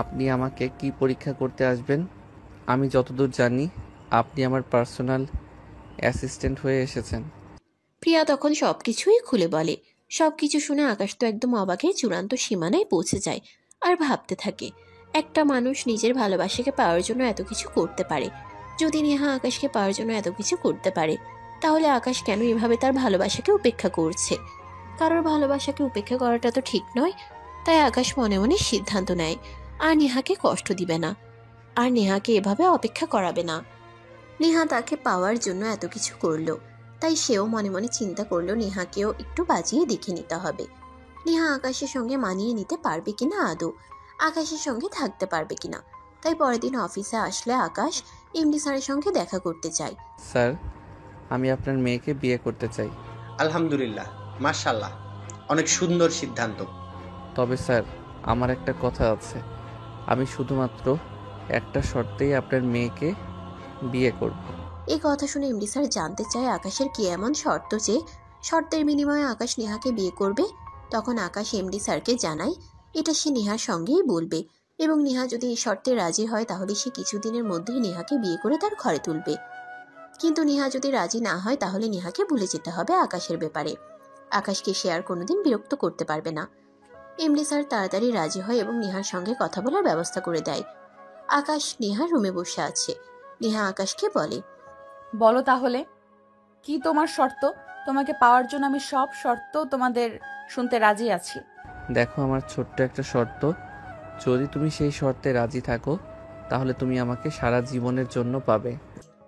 আপনি আমাকে কি পরীক্ষা করতে আসবেন? আমি যতদূর জানি আপনি আমার পার্সোনাল অ্যাসিস্ট্যান্ট হয়ে এসেছেন। প্রিয়া তখন সবকিছুই খুলে বলে। সবকিছু শুনে আকাশ তো একদম অবাকের চূড়ান্ত সীমানায় পৌঁছে যায় আর ভাবতে থাকে, একটা মানুষ নিজের ভালোবাসাকে পাওয়ার জন্য এত কিছু করতে পারে। যদি নেহা আকাশকে পাওয়ার জন্য এত কিছু করতে পারে, তাহলে আকাশ কেন এভাবে তার ভালোবাসাকে উপেক্ষা করছে? কারোর ভালোবাসাকে উপেক্ষা করাটা তো ঠিক নয়। তাই আকাশ মনে মনে সিদ্ধান্ত নেয় আর নেহাকে কষ্ট দিবে না, আর নেহাকে এভাবে অপেক্ষা করাবে না। নেহা তাকে পাওয়ার জন্য এত কিছু করলো, তাই সেও মনে মনে চিন্তা করলো নেহাকেও একটু বাজিয়ে দেখে নিতে হবে। নেহা আকাশের সঙ্গে মানিয়ে নিতে পারবে কিনা, আদৌ আকাশের সঙ্গে থাকতে পারবে কিনা। তাই পরের দিন অফিসে আসলে আকাশ এমডি স্যারের সঙ্গে দেখা করতে চায়। স্যার, আমি আপনার মেয়েকে বিয়ে করতে চাই। আলহামদুলিল্লাহ, মাশাআল্লাহ, অনেক সুন্দর সিদ্ধান্ত। তবে স্যার, আমার একটা কথা আছে। আমি শুধুমাত্র একটা শর্তেই আপনার মেয়েকে বিয়ে করব। এই কথা শুনে এমডি স্যার জানতে চায় আকাশের কি এমন শর্ত যে শর্তের বিনিময়ে আকাশ নেহাকে বিয়ে করবে। তখন আকাশ এমডি স্যারকে জানায় এটা সে নেহার সঙ্গেই বলবে, এবং নেহা যদি এই শর্তে রাজি হয় তাহলে সে কিছুদিনের মধ্যেই নেহাকে বিয়ে করে তার ঘরে তুলবে। কিন্তু নেহা যদি রাজি না হয় তাহলে নেহাকে ভুলে যেতে হবে আকাশের ব্যাপারে। আকাশকে সে আর কোনোদিন বিরক্ত করতে পারবে না। এমডি স্যার তাড়াতাড়ি রাজি হয় এবং নেহার সঙ্গে কথা বলার ব্যবস্থা করে দেয়। আকাশ নেহার রুমে বসে আছে। নেহা আকাশকে বলে, বলো তাহলে কি তোমার শর্ত? তোমাকে পাওয়ার জন্য আমি সব শর্ত তোমাদের শুনতে রাজি আছি। দেখো, আমার ছোট্ট একটা শর্ত। যদি তুমি সেই শর্তে রাজি থাকো তাহলে তুমি আমাকে সারা জীবনের জন্য পাবে।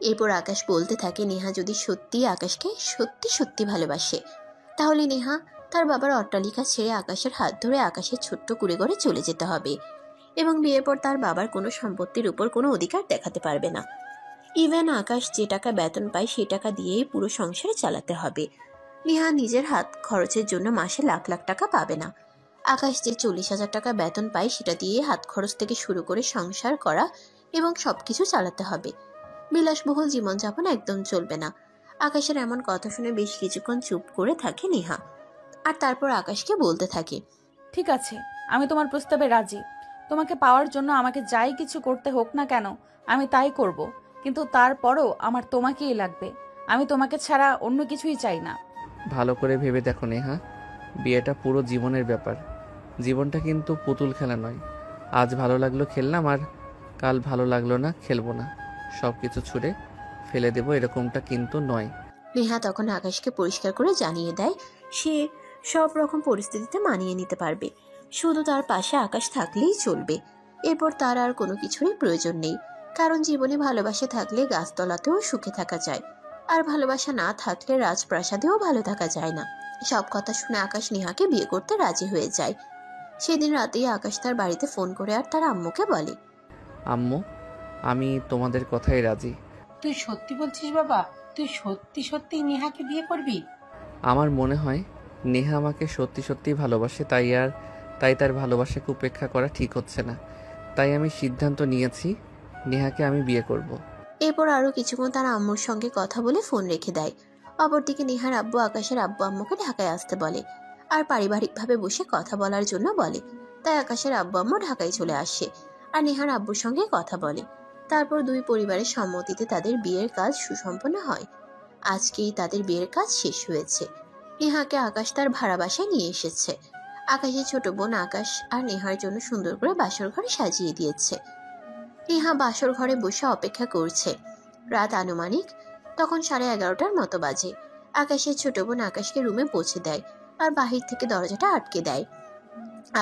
এরপর আকাশ বলতে থাকে নেহা যদি সত্যি আকাশকে সত্যি সত্যি ভালোবাসে তাহলে নেহা তার বাবার অট্টালিকা ছেড়ে আকাশের হাত ধরে আকাশের ছোট্ট কুড়েঘরে চলে যেতে হবে, এবং বিয়ের পর তার বাবার কোনো সম্পত্তির উপর কোনো অধিকার দেখাতে পারবে না। ইভেন আকাশ যে টাকা বেতন পায় সেই টাকা দিয়েই পুরো সংসার চালাতে হবে। নেহা নিজের হাত খরচের জন্য মাসে লাখ লাখ টাকা পাবে না। আকাশ যে 40,000 টাকা বেতন পায় সেটা দিয়ে হাত খরচ থেকে শুরু করে সংসার করা এবং সবকিছু চালাতে হবে। বিলাসবহুল জীবনযাপন একদম চলবে না। আকাশের এমন কথা শুনে বেশ কিছুক্ষণ চুপ করে থাকে নেহা, আর তারপর আকাশকে বলতে থাকে, ঠিক আছে, আমি তোমার প্রস্তাবে রাজি। তোমাকে পাওয়ার জন্য আমাকে যাই কিছু করতে হোক না কেন আমি তাই করব, কিন্তু তারপরও আমার তোমাকেই লাগবে। আমি তোমাকে ছাড়া অন্য কিছুই চাই না। ভালো করে ভেবে দেখো নেহা, বিয়েটা পুরো জীবনের ব্যাপার। জীবনটা কিন্তু পুতুল খেলা নয়। আজ ভালো লাগলো খেললাম, আর কাল ভালো লাগলো না খেলবো না, সব কিছু ছুঁড়ে ফেলে দেবো, এরকমটা কিন্তু নয়। নেহা তখন আকাশকে পরিষ্কার করে জানিয়ে দেয় সে সব রকম পরিস্থিতিতে মানিয়ে নিতে পারবে, শুধু তার পাশে আকাশ থাকলেই চলবে। এরপর তার আর কোনো কিছুরই প্রয়োজন নেই, কারণ জীবনে ভালোবাসা থাকলে গাছতলাতেও সুখে থাকা যায়, আর ভালোবাসা না থাকলে রাজপ্রাসাদেও ভালো থাকা যায় না। সব কথা শুনে আকাশ নেহাকে বিয়ে করতে রাজি হয়ে যায়। সেদিন রাতেই আকাশ তার বাড়িতে ফোন করে আর তার আম্মুকে বলে, আম্মু, আমি তোমাদের কথাই রাজি। তুই সত্যি বলছিস বাবা? তুই সত্যি সত্যি নেহাকে বিয়ে করবি? আমার মনে হয় নেহা আমাকে সত্যি সত্যি ভালোবাসে, তাই তার ভালোবাসাকে উপেক্ষা করা ঠিক হচ্ছে না। তাই আমি সিদ্ধান্ত নিয়েছি নেহাকে আমি বিয়ে করব। এরপর আরো কিছুক্ষণ তার আম্মুর সঙ্গে কথা বলে ফোন রেখে দেয়। অপরদিকে নেহার আব্বু আকাশের আব্বু আম্মুকে ঢাকায় আসতে বলে আর পারিবারিকভাবে বসে কথা বলার জন্য বলে। তাই আকাশের আব্বু আম্মু ঢাকায় চলে আসে আর নেহার আব্বুর সঙ্গে কথা বলে। তারপর দুই পরিবারের সম্মতিতে তাদের বিয়ের কাজ সুসম্পন্ন হয়। আজকেই তাদের বিয়ের কাজ শেষ হয়েছে। নেহাকে আকাশ তার ভাড়া বাসায় নিয়ে এসেছে আকাশের ছোট বোন আকাশ আর নেহার জন্য সুন্দর করে বাসর ঘর সাজিয়ে দিয়েছে। নেহা বাসর ঘরে বসে অপেক্ষা করছে। রাত আনুমানিক তখন 11:30টার মতো বাজে। আকাশের ছোট বোন আকাশকে রুমে পৌঁছে দেয় আর বাহির থেকে দরজাটা আটকে দেয়।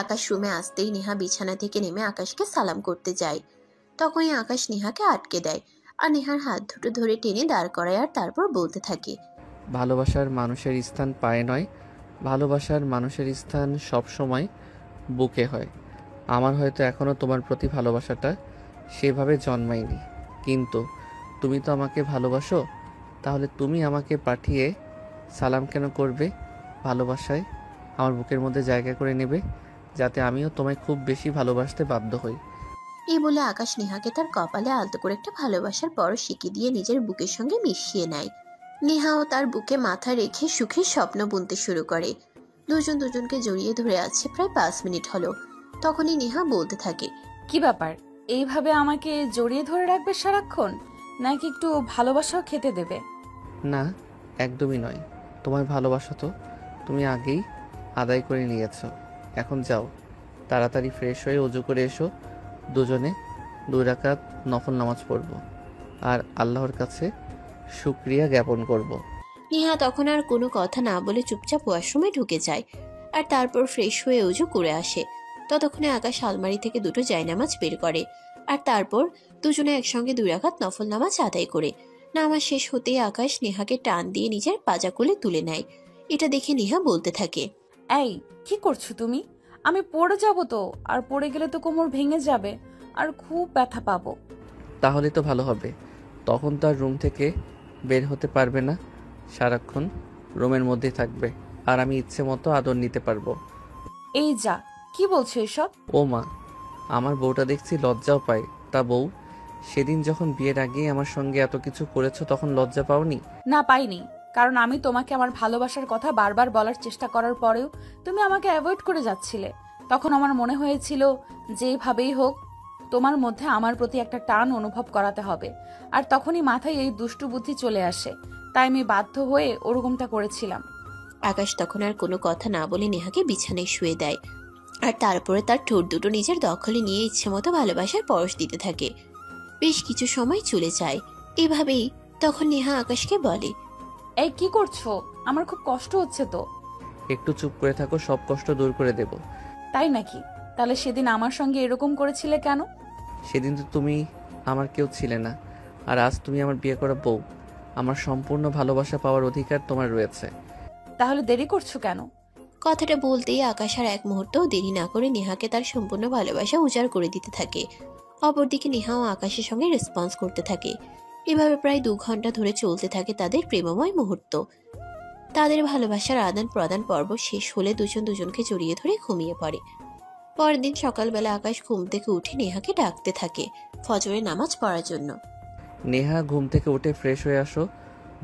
আকাশ রুমে আসতেই নেহা বিছানা থেকে নেমে আকাশকে সালাম করতে যায়। তখনই আকাশ নেহাকে আটকে দেয় আর নেহার হাত দুটো ধরে টেনে দাঁড় করায় আর তারপর বলতে থাকে, ভালোবাসার মানুষের স্থান পায়ে নয়, ভালোবাসার মানুষের স্থান সব সময় বুকে হয়। আমার হয়তো এখনও তোমার প্রতি ভালোবাসাটা সেভাবে জন্মায়নি, কিন্তু তুমি তো আমাকে ভালোবাসো, তাহলে তুমি আমাকে পাঠিয়ে সালাম কেন করবে? ভালোবাসায় আমার বুকের মধ্যে জায়গা করে নেবে, যাতে আমিও তোমায় খুব বেশি ভালোবাসতে বাধ্য হই। এই বলে আকাশ নেহাকে তার কপালে আলতো করে একটা ভালোবাসার পরশ শিখে দিয়ে নিজের বুকের সঙ্গে মিশিয়ে নেয়। নেহাও তার বুকে মাথা রেখে সুখের স্বপ্ন বুনতে শুরু করে। দুজন দুজনকে জড়িয়ে ধরে আছে প্রায় 5 মিনিট হলো। তখনই নেহা বলতে থাকে, কি ব্যাপার, এইভাবে আমাকে জড়িয়ে ধরে রাখবে সারাক্ষণ, নাকি একটু ভালোবাসাও খেতে দেবে? না, একদমই নয়। তোমার ভালোবাসা তো তুমি আগেই আদায় করে নিয়েছ। এখন যাও, তাড়াতাড়ি ফ্রেশ হয়ে ওযু করে এসো। দুজনে 2 রাকাত নফল নামাজ পড়ব আর আল্লাহর কাছে শুকরিয়া জ্ঞাপন করব। নেহা তখন আর কোনো কথা না বলে চুপচাপ ওয়াশরুমে ঢুকে যায় আর তারপর ফ্রেশ হয়ে ওযু করে আসে। ততক্ষণে আকাশ আলমারি থেকে 2টো জায়নামাজ বের করে আর তারপর দুজনে একসঙ্গে 2 রাকাত নফল নামাজ আদায় করে। নামাজ শেষ হতেই আকাশ নেহাকে টান দিয়ে নিজের পাজা কোলে তুলে নেয়। এটা দেখে নেহা বলতে থাকে, এই কি করছো তুমি? আমি পড়ে যাব তো, আর পড়ে গেলে তো কোমর ভেঙে যাবে আর খুব ব্যথা পাবো। তাহলে তো ভালো হবে, তখন তার রুম থেকে বের হতে পারবে না, সারাক্ষণ রুমের মধ্যেই থাকবে আর আমি ইচ্ছে মতো আদর নিতে পারবো। এই যা, কি বলছো এসব? ও মা, আমার বউটা দেখছি লজ্জাও পায়। তা বউ, সেদিন যখন বিয়ের আগেই আমার সঙ্গে এত কিছু করেছো তখন লজ্জা পাওনি? না, পাইনি, কারণ আমি তোমাকে আমার ভালোবাসার কথা বারবার বলার চেষ্টা করার পরেও তুমি আমাকে অ্যাভয়েড করে যাচ্ছিলে। তখন আমার মনে হয়েছিল যেভাবেই হোক তোমার মধ্যে আমার প্রতি একটা টান অনুভব করাতে হবে, আর তখনই মাথায় এই দুষ্টু বুদ্ধি চলে আসে, তাই আমি বাধ্য হয়ে ওরকমটা করেছিলাম। আকাশ তখন আর কোনো কথা না বলে নেহাকে বিছানায় শুয়ে দেয় আর তারপরে তার ঠোঁট দুটো নিজের দখলে নিয়ে ইচ্ছে মতো ভালোবাসার পরশ দিতে থাকে। বেশ কিছু সময় চলে যায় এভাবেই। তখন নেহা আকাশকে বলে, এই কি করছো? আমার খুব কষ্ট হচ্ছে তো। একটু চুপ করে থাকো, সব কষ্ট দূর করে দেব। তাই নাকি? তাহলে সেদিন আমার সঙ্গে এরকম করেছিলে কেন? সেদিন তো তুমি আমার কেউ ছিলে না, আর আজ তুমি আমার বিয়ে করা বউ। আমার সম্পূর্ণ ভালোবাসা পাওয়ার অধিকার তোমার রয়েছে। তাহলে দেরি করছো কেন? কথাটা বলতেই আকাশ আর এক মুহূর্তও দেরি না করে নেহাকে তার সম্পূর্ণ ভালোবাসা উজাড় করে দিতে থাকে। অপরদিকে নেহাও আকাশের সঙ্গে রেসপন্স করতে থাকে। এভাবে প্রায় 2 ঘন্টা ধরে চলতে থাকে তাদের প্রেমময় মুহূর্ত। তাদের ভালোবাসার আদান প্রদান পর্ব শেষ হলে দুজন দুজনকে জড়িয়ে ধরে ঘুমিয়ে পড়ে। পরের দিন সকালবেলা আকাশ ঘুম থেকে উঠে নেহাকে ডাকতে থাকে ফজরের নামাজ পড়ার জন্য। নেহা, ঘুম থেকে উঠে ফ্রেশ হয়ে আসো,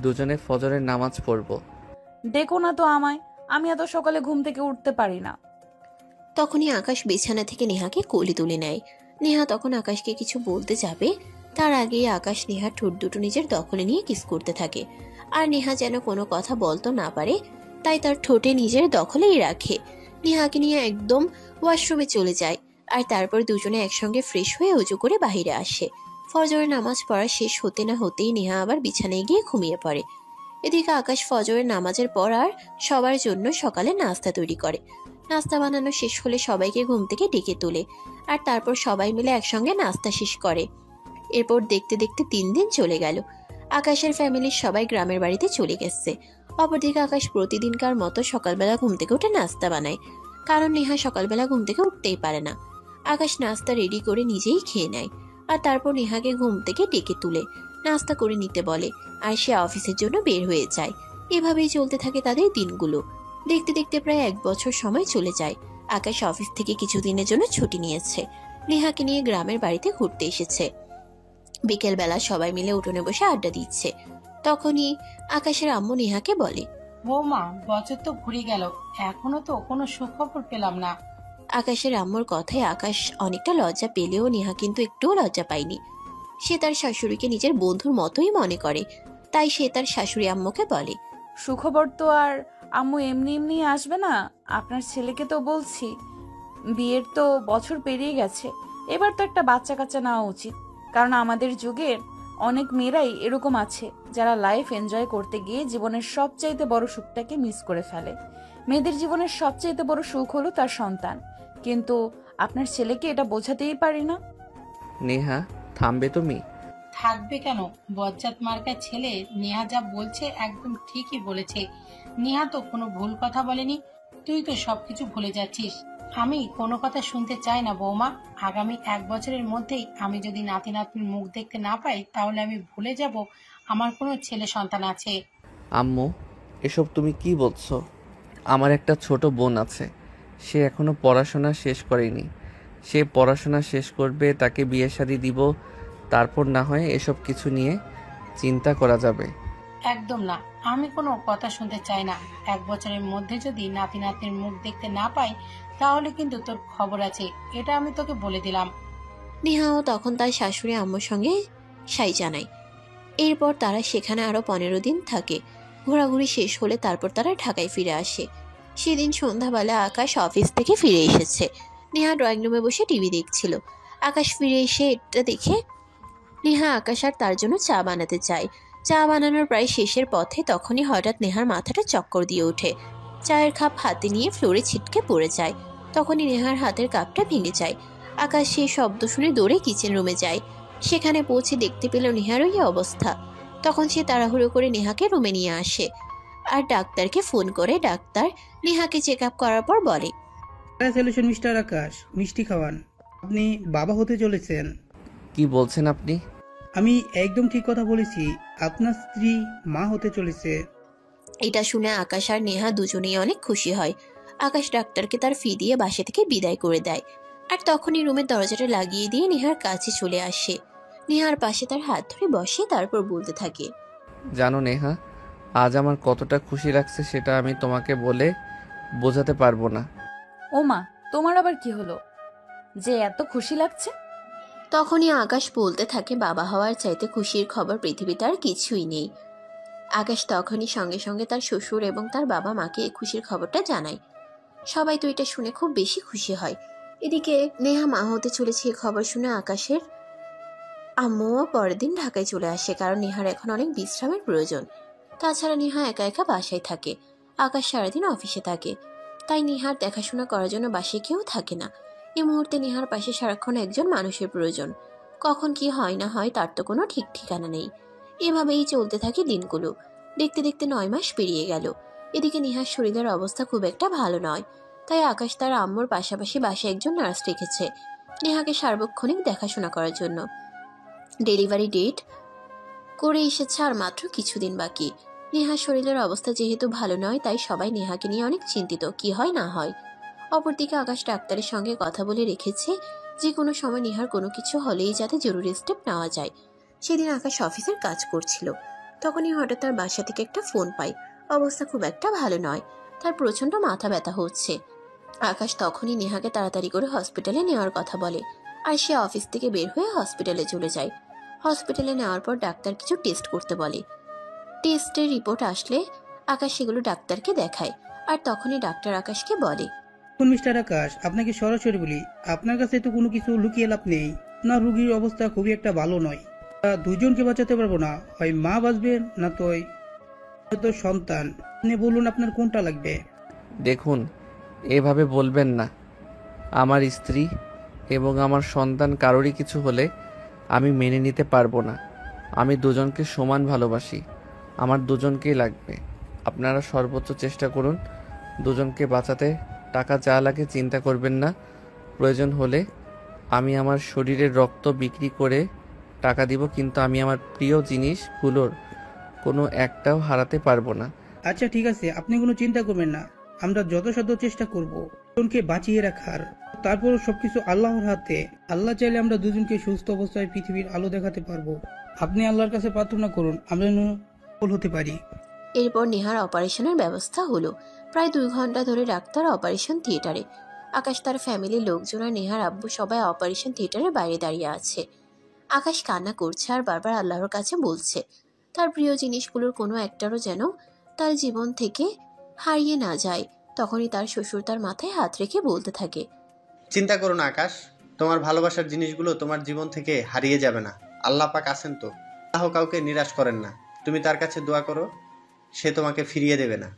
দুজনে ফজরের নামাজ পড়বো। দেখো না তো আমায়, আমি এত সকালে ঘুম থেকে উঠতে পারি না। তখনই আকাশ বিছানা থেকে নেহাকে কোলে তুলে নেয়। নেহা তখন আকাশকে কিছু বলতে যাবে, তার আগেই আকাশ নেহার ঠোঁট দুটো নিজের দখলে নিয়ে কিস করতে থাকে। আর নেহা যেন কোনো কথা বলতে না পারে তাই তার ঠোঁটে নিজের দখলেই রাখে। নেহাকে নিয়ে একদম ওয়াশরুমে চলে যায় আর তারপর দুজনে একসঙ্গে ফ্রেশ হয়ে উজু করে বাইরে আসে। ফজরের নামাজ পড়া শেষ হতে না হতেই নেহা আবার বিছানায় গিয়ে ঘুমিয়ে পড়ে। এদিকে আকাশ ফজরের নামাজের পর আর সবার জন্য সকালে নাস্তা তৈরি করে। নাস্তা বানানো শেষ হলে সবাইকে ঘুম থেকে ডেকে তোলে আর তারপর সবাই মিলে একসঙ্গে নাস্তা শেষ করে। এরপর দেখতে দেখতে 3 দিন চলে গেল। আকাশের ফ্যামিলির সবাই গ্রামের বাড়িতে চলে গেছে। অপরদিকে আকাশ প্রতিদিনকার মতো সকালবেলা ঘুম থেকে উঠে নাস্তা বানায়, কারণ নেহা সকালবেলা ঘুম থেকে উঠতেই পারে না। আকাশ নাস্তা রেডি করে নিজেই খেয়ে নেয় আর তারপর নেহাকে ঘুম থেকে ডেকে তুলে নাস্তা করে নিতে বলে আর সে অফিসের জন্য বের হয়ে যায়। এভাবেই চলতে থাকে তাদের দিনগুলো। দেখতে দেখতে প্রায় 1 বছর সময় চলে যায়। আকাশ অফিস থেকে কিছুদিনের জন্য ছুটি নিয়েছে। নেহাকে নিয়ে গ্রামের বাড়িতে ঘুরতে এসেছে। বিকেলবেলা সবাই মিলে উঠোনে বসে আড্ডা দিচ্ছে। তখনই আকাশের আম্মু নেহাকে বলে, বৌমা, বছর তো ঘুরে গেল, এখনো তো কোনো সুখবর পেলাম না। আকাশের আম্মুর কথায় আকাশ অনেকটা লজ্জা পেলেও নেহা কিন্তু একটুও লজ্জা পায়নি। সে তার শাশুড়িকে নিজের বন্ধুর মতোই মনে করে, তাই সে তার শাশুড়ি আম্মুকে বলে, সুখবর তো আর আম্মু এমনি এমনি আসবে না। আপনার ছেলেকে তো বলছি, বিয়ের তো বছর পেরিয়ে গেছে, এবার তো একটা বাচ্চা কাচ্চা নেওয়া উচিত। কারণ আমাদের যুগে অনেক মেয়েরাই এরকম আছে যারা লাইফ এনজয় করতে গিয়ে জীবনের সবচাইতে বড় সুখটাকে মিস করে ফেলে। মেয়েদের জীবনের সবচাইতে বড় সুখ হলো তার সন্তান, কিন্তু আপনার ছেলেকে এটা বোঝাতেই পারি না। নেহা, থামবে তুমি? থাকবে কেন? বজ্জাত মার্কা ছেলে। নেহা যা বলছে একদম ঠিকই বলেছে। নেহা তো কোনো ভুল কথা বলেনি। তুই তো সবকিছু ভুলে যাচ্ছিস। আমি কোনো কথা শুনতে চাই না বৌমা। আগামী 1 বছরের মধ্যেই আমি যদি নাতি নাতনির মুখ দেখতে না পাই, তাহলে আমি ভুলে যাব আমার কোনো ছেলে সন্তান আছে। আম্মু, এসব তুমি কি বলছো? আমার একটা ছোট বোন আছে, সে এখনো পড়াশোনা শেষ করেনি। সে পড়াশোনা শেষ করবে, তাকে বিয়ে শাদী দিব, তারপর না হয় এসব কিছু নিয়ে চিন্তা করা যাবে। একদম না, আমি কোনো কথা শুনতে চাই না। 1 বছরের মধ্যে যদি নাতি নাতনির মুখ দেখতে না পাই, তাহলে কিন্তু তোর খবর আছে, এটা আমি তোকে বলে দিলাম। নেহাও তখন তার শাশুড়ি আম্মুর সঙ্গে সাই জানায়। এরপর তারা সেখানে আরো 15 দিন থাকে। ঘোরাঘুরি শেষ হলে তারপর তারা ঢাকায় ফিরে আসে। সেদিন সন্ধ্যাবেলা আকাশ অফিস থেকে ফিরে এসেছে। নেহা ড্রয়িং রুমে বসে টিভি দেখছিল। আকাশ ফিরে এসে এটা দেখে নেহা আকাশ আর তার জন্য চা বানাতে চায়। চা বানানোর প্রায় শেষের পথে তখনই হঠাৎ নেহার মাথাটা চক্কর দিয়ে ওঠে। চায়ের কাপ হাতে নিয়ে ফ্লোরে ছিটকে পড়ে যায়। তখনই নেহার হাতের কাপটা ভেঙে যায়। আকাশ সেই শব্দ শুনে দৌড়ে কিচেন রুমে যায়। সেখানে পৌঁছে দেখতে পেল নেহার ওই অবস্থা। তখন সে তাড়াহুড়ো করে নেহাকে রুমে নিয়ে আসে আর ডাক্তারকে ফোন করে। ডাক্তার নেহাকে চেক আপ করার পর বলে, কংগ্রাচুলেশন মিস্টার আকাশ, মিষ্টি খাওয়ান, আপনি বাবা হতে চলেছেন। কি বলছেন আপনি? আমি একদম ঠিক কথা বলেছি, আপনার স্ত্রী মা হতে চলেছে। এটা শুনে আকাশ আর নেহা দুজনেই অনেক খুশি হয়। আকাশ ডাক্তারকে তার ফি দিয়ে বাসা থেকে বিদায় করে দেয় আর তখনই রুমের দরজাটা লাগিয়ে দিয়ে নেহার কাছে চলে আসে। নেহার পাশে তার হাত ধরে বসে, তারপর বলতে থাকে, জানো নেহা, আজ আমার কতটা খুশি লাগছে সেটা আমি তোমাকে বলে বোঝাতে পারবো না। ও মা, তোমার আবার কি হলো যে এত খুশি লাগছে? তখনই আকাশ বলতে থাকে, বাবা হওয়ার চাইতে খুশির খবর পৃথিবীতে আর কিছুই নেই। আকাশ তখনই সঙ্গে সঙ্গে তার শ্বশুর এবং তার বাবা মাকে এই খুশির খবরটা জানায়। সবাই তো এটা শুনে খুব বেশি খুশি হয়। এদিকে নেহা মা হতে চলেছে এই খবর শুনে আকাশের আম্মুও পরের দিন ঢাকায় চলে আসে, কারণ নেহার এখন অনেক বিশ্রামের প্রয়োজন। তাছাড়া নেহা একা একা বাসায় থাকে। আকাশ সারাদিন অফিসে থাকে, তাই নেহার দেখাশোনা করার জন্য বাসায় কেউ থাকে না। এই মুহূর্তে নেহার পাশে সারাক্ষণ একজন মানুষের প্রয়োজন। কখন কি হয় না হয় তার তো কোনো ঠিক ঠিকানা নেই। এভাবেই চলতে থাকে দিনগুলো। দেখতে দেখতে 9 মাস পেরিয়ে গেল। এদিকে নেহার শরীরের অবস্থা খুব একটা ভালো নয়, তাই আকাশ তার আম্মুর পাশাপাশি বাসায় একজন নার্স রেখেছে নেহাকে সার্বক্ষণিক দেখাশোনা করার জন্য। ডেলিভারি ডেট করে এসেছে আর মাত্র কিছুদিন বাকি। নেহার শরীরের অবস্থা যেহেতু ভালো নয়, তাই সবাই নেহাকে নিয়ে অনেক চিন্তিত, কি হয় না হয়। অপরদিকে আকাশ ডাক্তারের সঙ্গে কথা বলে রেখেছে যে কোনো সময় নেহার কোনো কিছু হলেই যাতে জরুরি স্টেপ নেওয়া যায়। সেদিন আকাশ অফিসের কাজ করছিল, তখনই হঠাৎ তার বাসা থেকে একটা ফোন পায়। অবস্থা খুব একটা ভালো নয়, তার প্রচন্ড মাথা ব্যথা হচ্ছে। আকাশ তখনই নেহাকে তাড়াতাড়ি করে হসপিটালে নেওয়ার কথা বলে আর সে অফিস থেকে বের হয়ে হসপিটালে চলে যায়। হসপিটালে নেওয়ার পর ডাক্তার কিছু টেস্ট করতে বলে। টেস্টের রিপোর্ট আসলে আকাশ সেগুলো ডাক্তারকে দেখায় আর তখনই ডাক্তার আকাশকে বলে, মিস্টার আকাশ, আপনাকে সরাসরি বলি, আপনার কাছে তো কোনো কিছু লুকিয়ে লাভ নেই। আপনার রোগীর অবস্থা খুবই একটা ভালো নয়। দুজনকে বাঁচাতে পারবো না, হয় মা বাঁচবেন না হয়তো সন্তান। আপনি বলুন আপনার কোনটা লাগবে। দেখুন, এভাবে বলবেন না। আমার স্ত্রী এবং আমার সন্তান কারোরই কিছু হলে আমি মেনে নিতে পারবো না। আমি দুজনকে সমান ভালোবাসি, আমার দুজনকেই লাগবে। আপনারা সর্বোচ্চ চেষ্টা করুন দুজনকে বাঁচাতে। টাকা যা লাগে চিন্তা করবেন না, প্রয়োজন হলে আমি আমার শরীরের রক্ত বিক্রি করে টাকা দিব, কিন্তু আমি আমার প্রিয় জিনিসগুলোর কোনো একটাও হারাতে পারবো না। আচ্ছা ঠিক আছে, আপনি কোনো চিন্তা করবেন না, আমরা যথাসাধ্য চেষ্টা করব দুজনকে বাঁচিয়ে রাখার। তারপর সবকিছু আল্লাহর হাতে। আল্লাহ চাইলে আমরা দুজনকে সুস্থ অবস্থায় পৃথিবীর আলো দেখাতে পারবো। আপনি আল্লাহর কাছে প্রার্থনা করুন আমরা যেন সফল হতে পারি। এরপর নেহার অপারেশনের ব্যবস্থা হলো। প্রায় 2 ঘন্টা ধরে ডাক্তার অপারেশন থিয়েটারে। আকাশ, তার ফ্যামিলির লোকজন আর নেহার আব্বু সবাই অপারেশন থিয়েটারের বাইরে দাঁড়িয়ে আছে। আকাশ কান্না করছে আর বারবার আল্লাহর কাছে বলছে তার প্রিয় জিনিসগুলোর কোনো একটারও যেন তার জীবন থেকে হারিয়ে না যায়। তখনই তার শ্বশুর তার মাথায় হাত রেখে বলতে থাকে, চিন্তা করো না আকাশ, তোমার ভালোবাসার জিনিসগুলো তোমার জীবন থেকে হারিয়ে যাবে না। আল্লাহ পাক আছেন তো, আল্লাহ কাউকে নিরাশ করেন না। তুমি তার কাছে দোয়া করো, সে তোমাকে ফিরিয়ে দেবে না।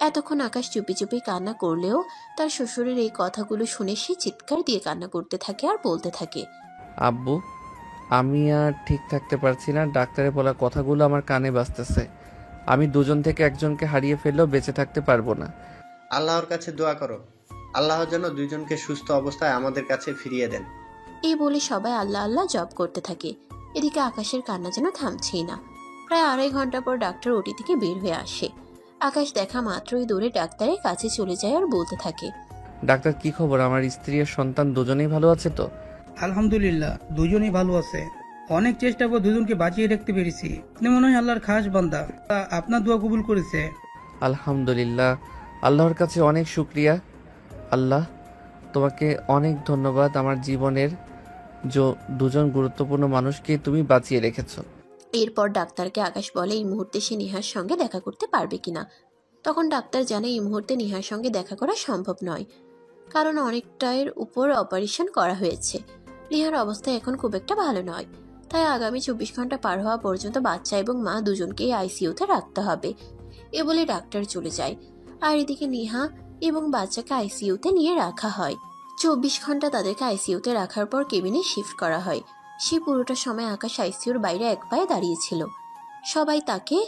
এতক্ষণ আকাশ চুপি চুপি কান্না করলেও তার শ্বশুরের এই কথাগুলো শুনে সে চিৎকার দিয়ে কান্না করতে থাকে আর বলতে থাকে, আব্বু, আমি আর ঠিক থাকতে পারছি না। ডাক্তারে বলা কথাগুলো আমার কানে বাজতেছে। আমি দুজন থেকে একজনকে হারিয়ে ফেললেও বেঁচে থাকতে পারবো না। আল্লাহর কাছে দোয়া করো, আল্লাহ যেন দুইজনকে সুস্থ অবস্থায় আমাদের কাছে ফিরিয়ে দেন। এই বলে সবাই আল্লাহ আল্লাহ জপ করতে থাকে। এদিকে আকাশের কান্না যেন থামছেই না। প্রায় 2.5 ঘন্টা পর ডাক্তার ওটি থেকে বের হয়ে আসে। আকাশ দেখা মাত্রই দৌড়ে ডাক্তারের কাছে চলে যায় আর বলতে থাকে, ডাক্তার, কি খবর? আমার স্ত্রী আর সন্তান দুজনেই ভালো আছে তো? আলহামদুলিল্লাহ, দুজনেই ভালো আছে। অনেক চেষ্টা করে দুজনকে বাঁচিয়ে রাখতে পেরেছি। আপনি মনে হয় আল্লাহর খাস বান্দা, আপনার দোয়া কবুল করেছে। আলহামদুলিল্লাহ, আল্লাহর কাছে অনেক শুক্রিয়া। আল্লাহ, তোমাকে অনেক ধন্যবাদ। আমার জীবনের দুজন গুরুত্বপূর্ণ মানুষকে তুমি বাঁচিয়ে রেখেছো। এরপর ডাক্তারকে আকাশ বলে এই মুহূর্তে সে নিহার সঙ্গে দেখা করতে পারবে কিনা। তখন ডাক্তার জানে এই মুহূর্তে নিহার সঙ্গে দেখা করা সম্ভব নয়, কারণ অনেকটার উপর অপারেশন করা হয়েছে। নিহার অবস্থা এখন খুব একটা ভালো নয়, তাই আগামী 24 ঘন্টা পার হওয়া পর্যন্ত বাচ্চা এবং মা দুজনকেই আইসিইউতে রাখতে হবে। এ বলে ডাক্তার চলে যায়। আর এদিকে নিহা এবং বাচ্চাকে আইসিইউতে নিয়ে রাখা হয়। 24 ঘন্টা তাদেরকে আইসিইউতে রাখার পর কেবিনে শিফট করা হয়। সে পুরোটা সময় আকাশ আইসিইউর বাইরে এক পায়ে দাঁড়িয়েছিল। সবাই তাকে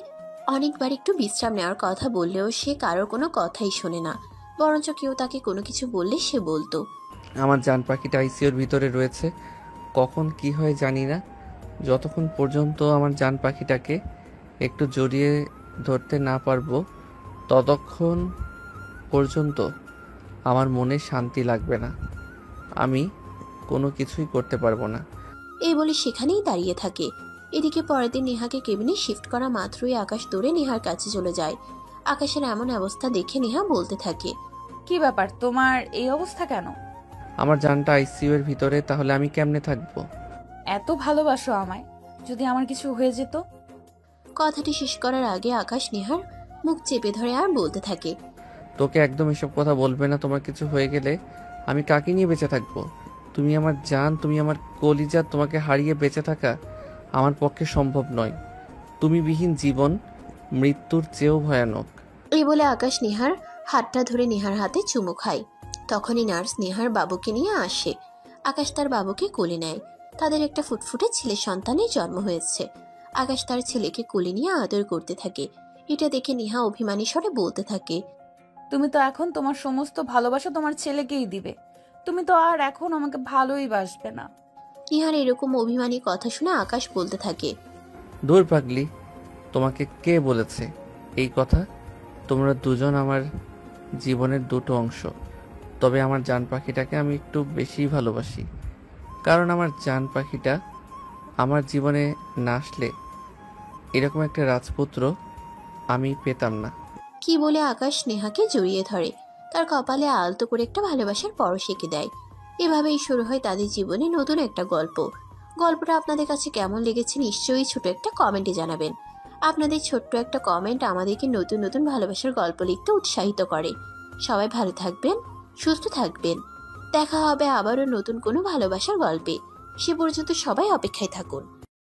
অনেকবার একটু বিশ্রাম নেওয়ার কথা বললেও সে কারোর কোনো কথাই শোনে না, বরঞ্চ কেউ তাকে কোনো কিছু বললে সে বলতো, আমার জান পাখিটা আইসিইউর ভিতরে রয়েছে, কখন কি হয় জানি না। যতক্ষণ পর্যন্ত আমার জান পাখিটাকে একটু জড়িয়ে ধরতে না পারবো ততক্ষণ পর্যন্ত আমার মনে শান্তি লাগবে না। আমি কোনো কিছুই করতে পারবো না। এই বলে সেখানেই দাঁড়িয়ে থাকে। এদিকে পরের দিন নেহাকে কেবিনে শিফট করা মাত্রই আকাশ দৌড়ে নেহার কাছে চলে যায়। আকাশের এমন অবস্থা দেখে নেহা বলতে থাকে, কি ব্যাপার, তোমার এই অবস্থা কেন? আমার জানটা আইসিইউ এর ভিতরে, তাহলে আমি কেমনে থাকবো? এত ভালোবাসো আমায়, যদি আমার কিছু হয়ে যেত? কথাটি শেষ করার আগে আকাশ নেহার মুখ চেপে ধরে আর বলতে থাকে, তোকে একদম এসব কথা বলবে না। তোমার কিছু হয়ে গেলে আমি কাকে নিয়ে বেঁচে থাকবো? তুমি আমার জান, তুমি আমার কলিজা। তোমাকে হারিয়ে বেঁচে থাকা আমার পক্ষে সম্ভব নয়। তুমি বিহীন জীবন মৃত্যুর চেয়েও ভয়ানক। এই বলে আকাশ নেহার হাতটা ধরে নেহার হাতে চুমু খায়। তখনই নার্স নেহার বাবুকে নিয়ে আসে। আকাশ তার বাবুকে কোলে নেয়। তাদের একটা ফুটফুটে ছেলে সন্তানের জন্ম হয়েছে। আকাশ তার ছেলেকে কোলে নিয়ে আদর করতে থাকে। এটা দেখে নেহা অভিমানী স্বরে বলতে থাকে, তুমি তো এখন তোমার সমস্ত ভালোবাসা তোমার ছেলেকেই দিবে, তুমি তো আর এখন আমাকে ভালোই বাসবে না। নেহার এরকম অভিমানী কথা শুনে আকাশ বলতে থাকে, দূর পাগলি, তোমাকে কে বলেছে এই কথা? তোমরা দুজন আমার জীবনের দুটো অংশ। তবে আমার জান পাখিটাকে আমি একটু বেশি ভালোবাসি, কারণ আমার জান পাখিটা আমার জীবনে না আসলে এরকম একটা রাজপুত্র আমি পেতাম না। কি বলে আকাশ নেহাকে জড়িয়ে ধরে, তার কপালে আলতো করে একটা ভালোবাসার পরশ এঁকে দেয়। এভাবেই শুরু হয় তাদের জীবনে নতুন একটা গল্প। গল্পটা আপনাদের কাছে কেমন লেগেছে নিশ্চয়ই ছোট একটা কমেন্টে জানাবেন। আপনাদের ছোট্ট একটা কমেন্ট আমাদেরকে নতুন নতুন ভালোবাসার গল্প লিখতে উৎসাহিত করে। সবাই ভালো থাকবেন, সুস্থ থাকবেন। দেখা হবে আবারও নতুন কোনো ভালোবাসার গল্পে। সে পর্যন্ত সবাই অপেক্ষায় থাকুন।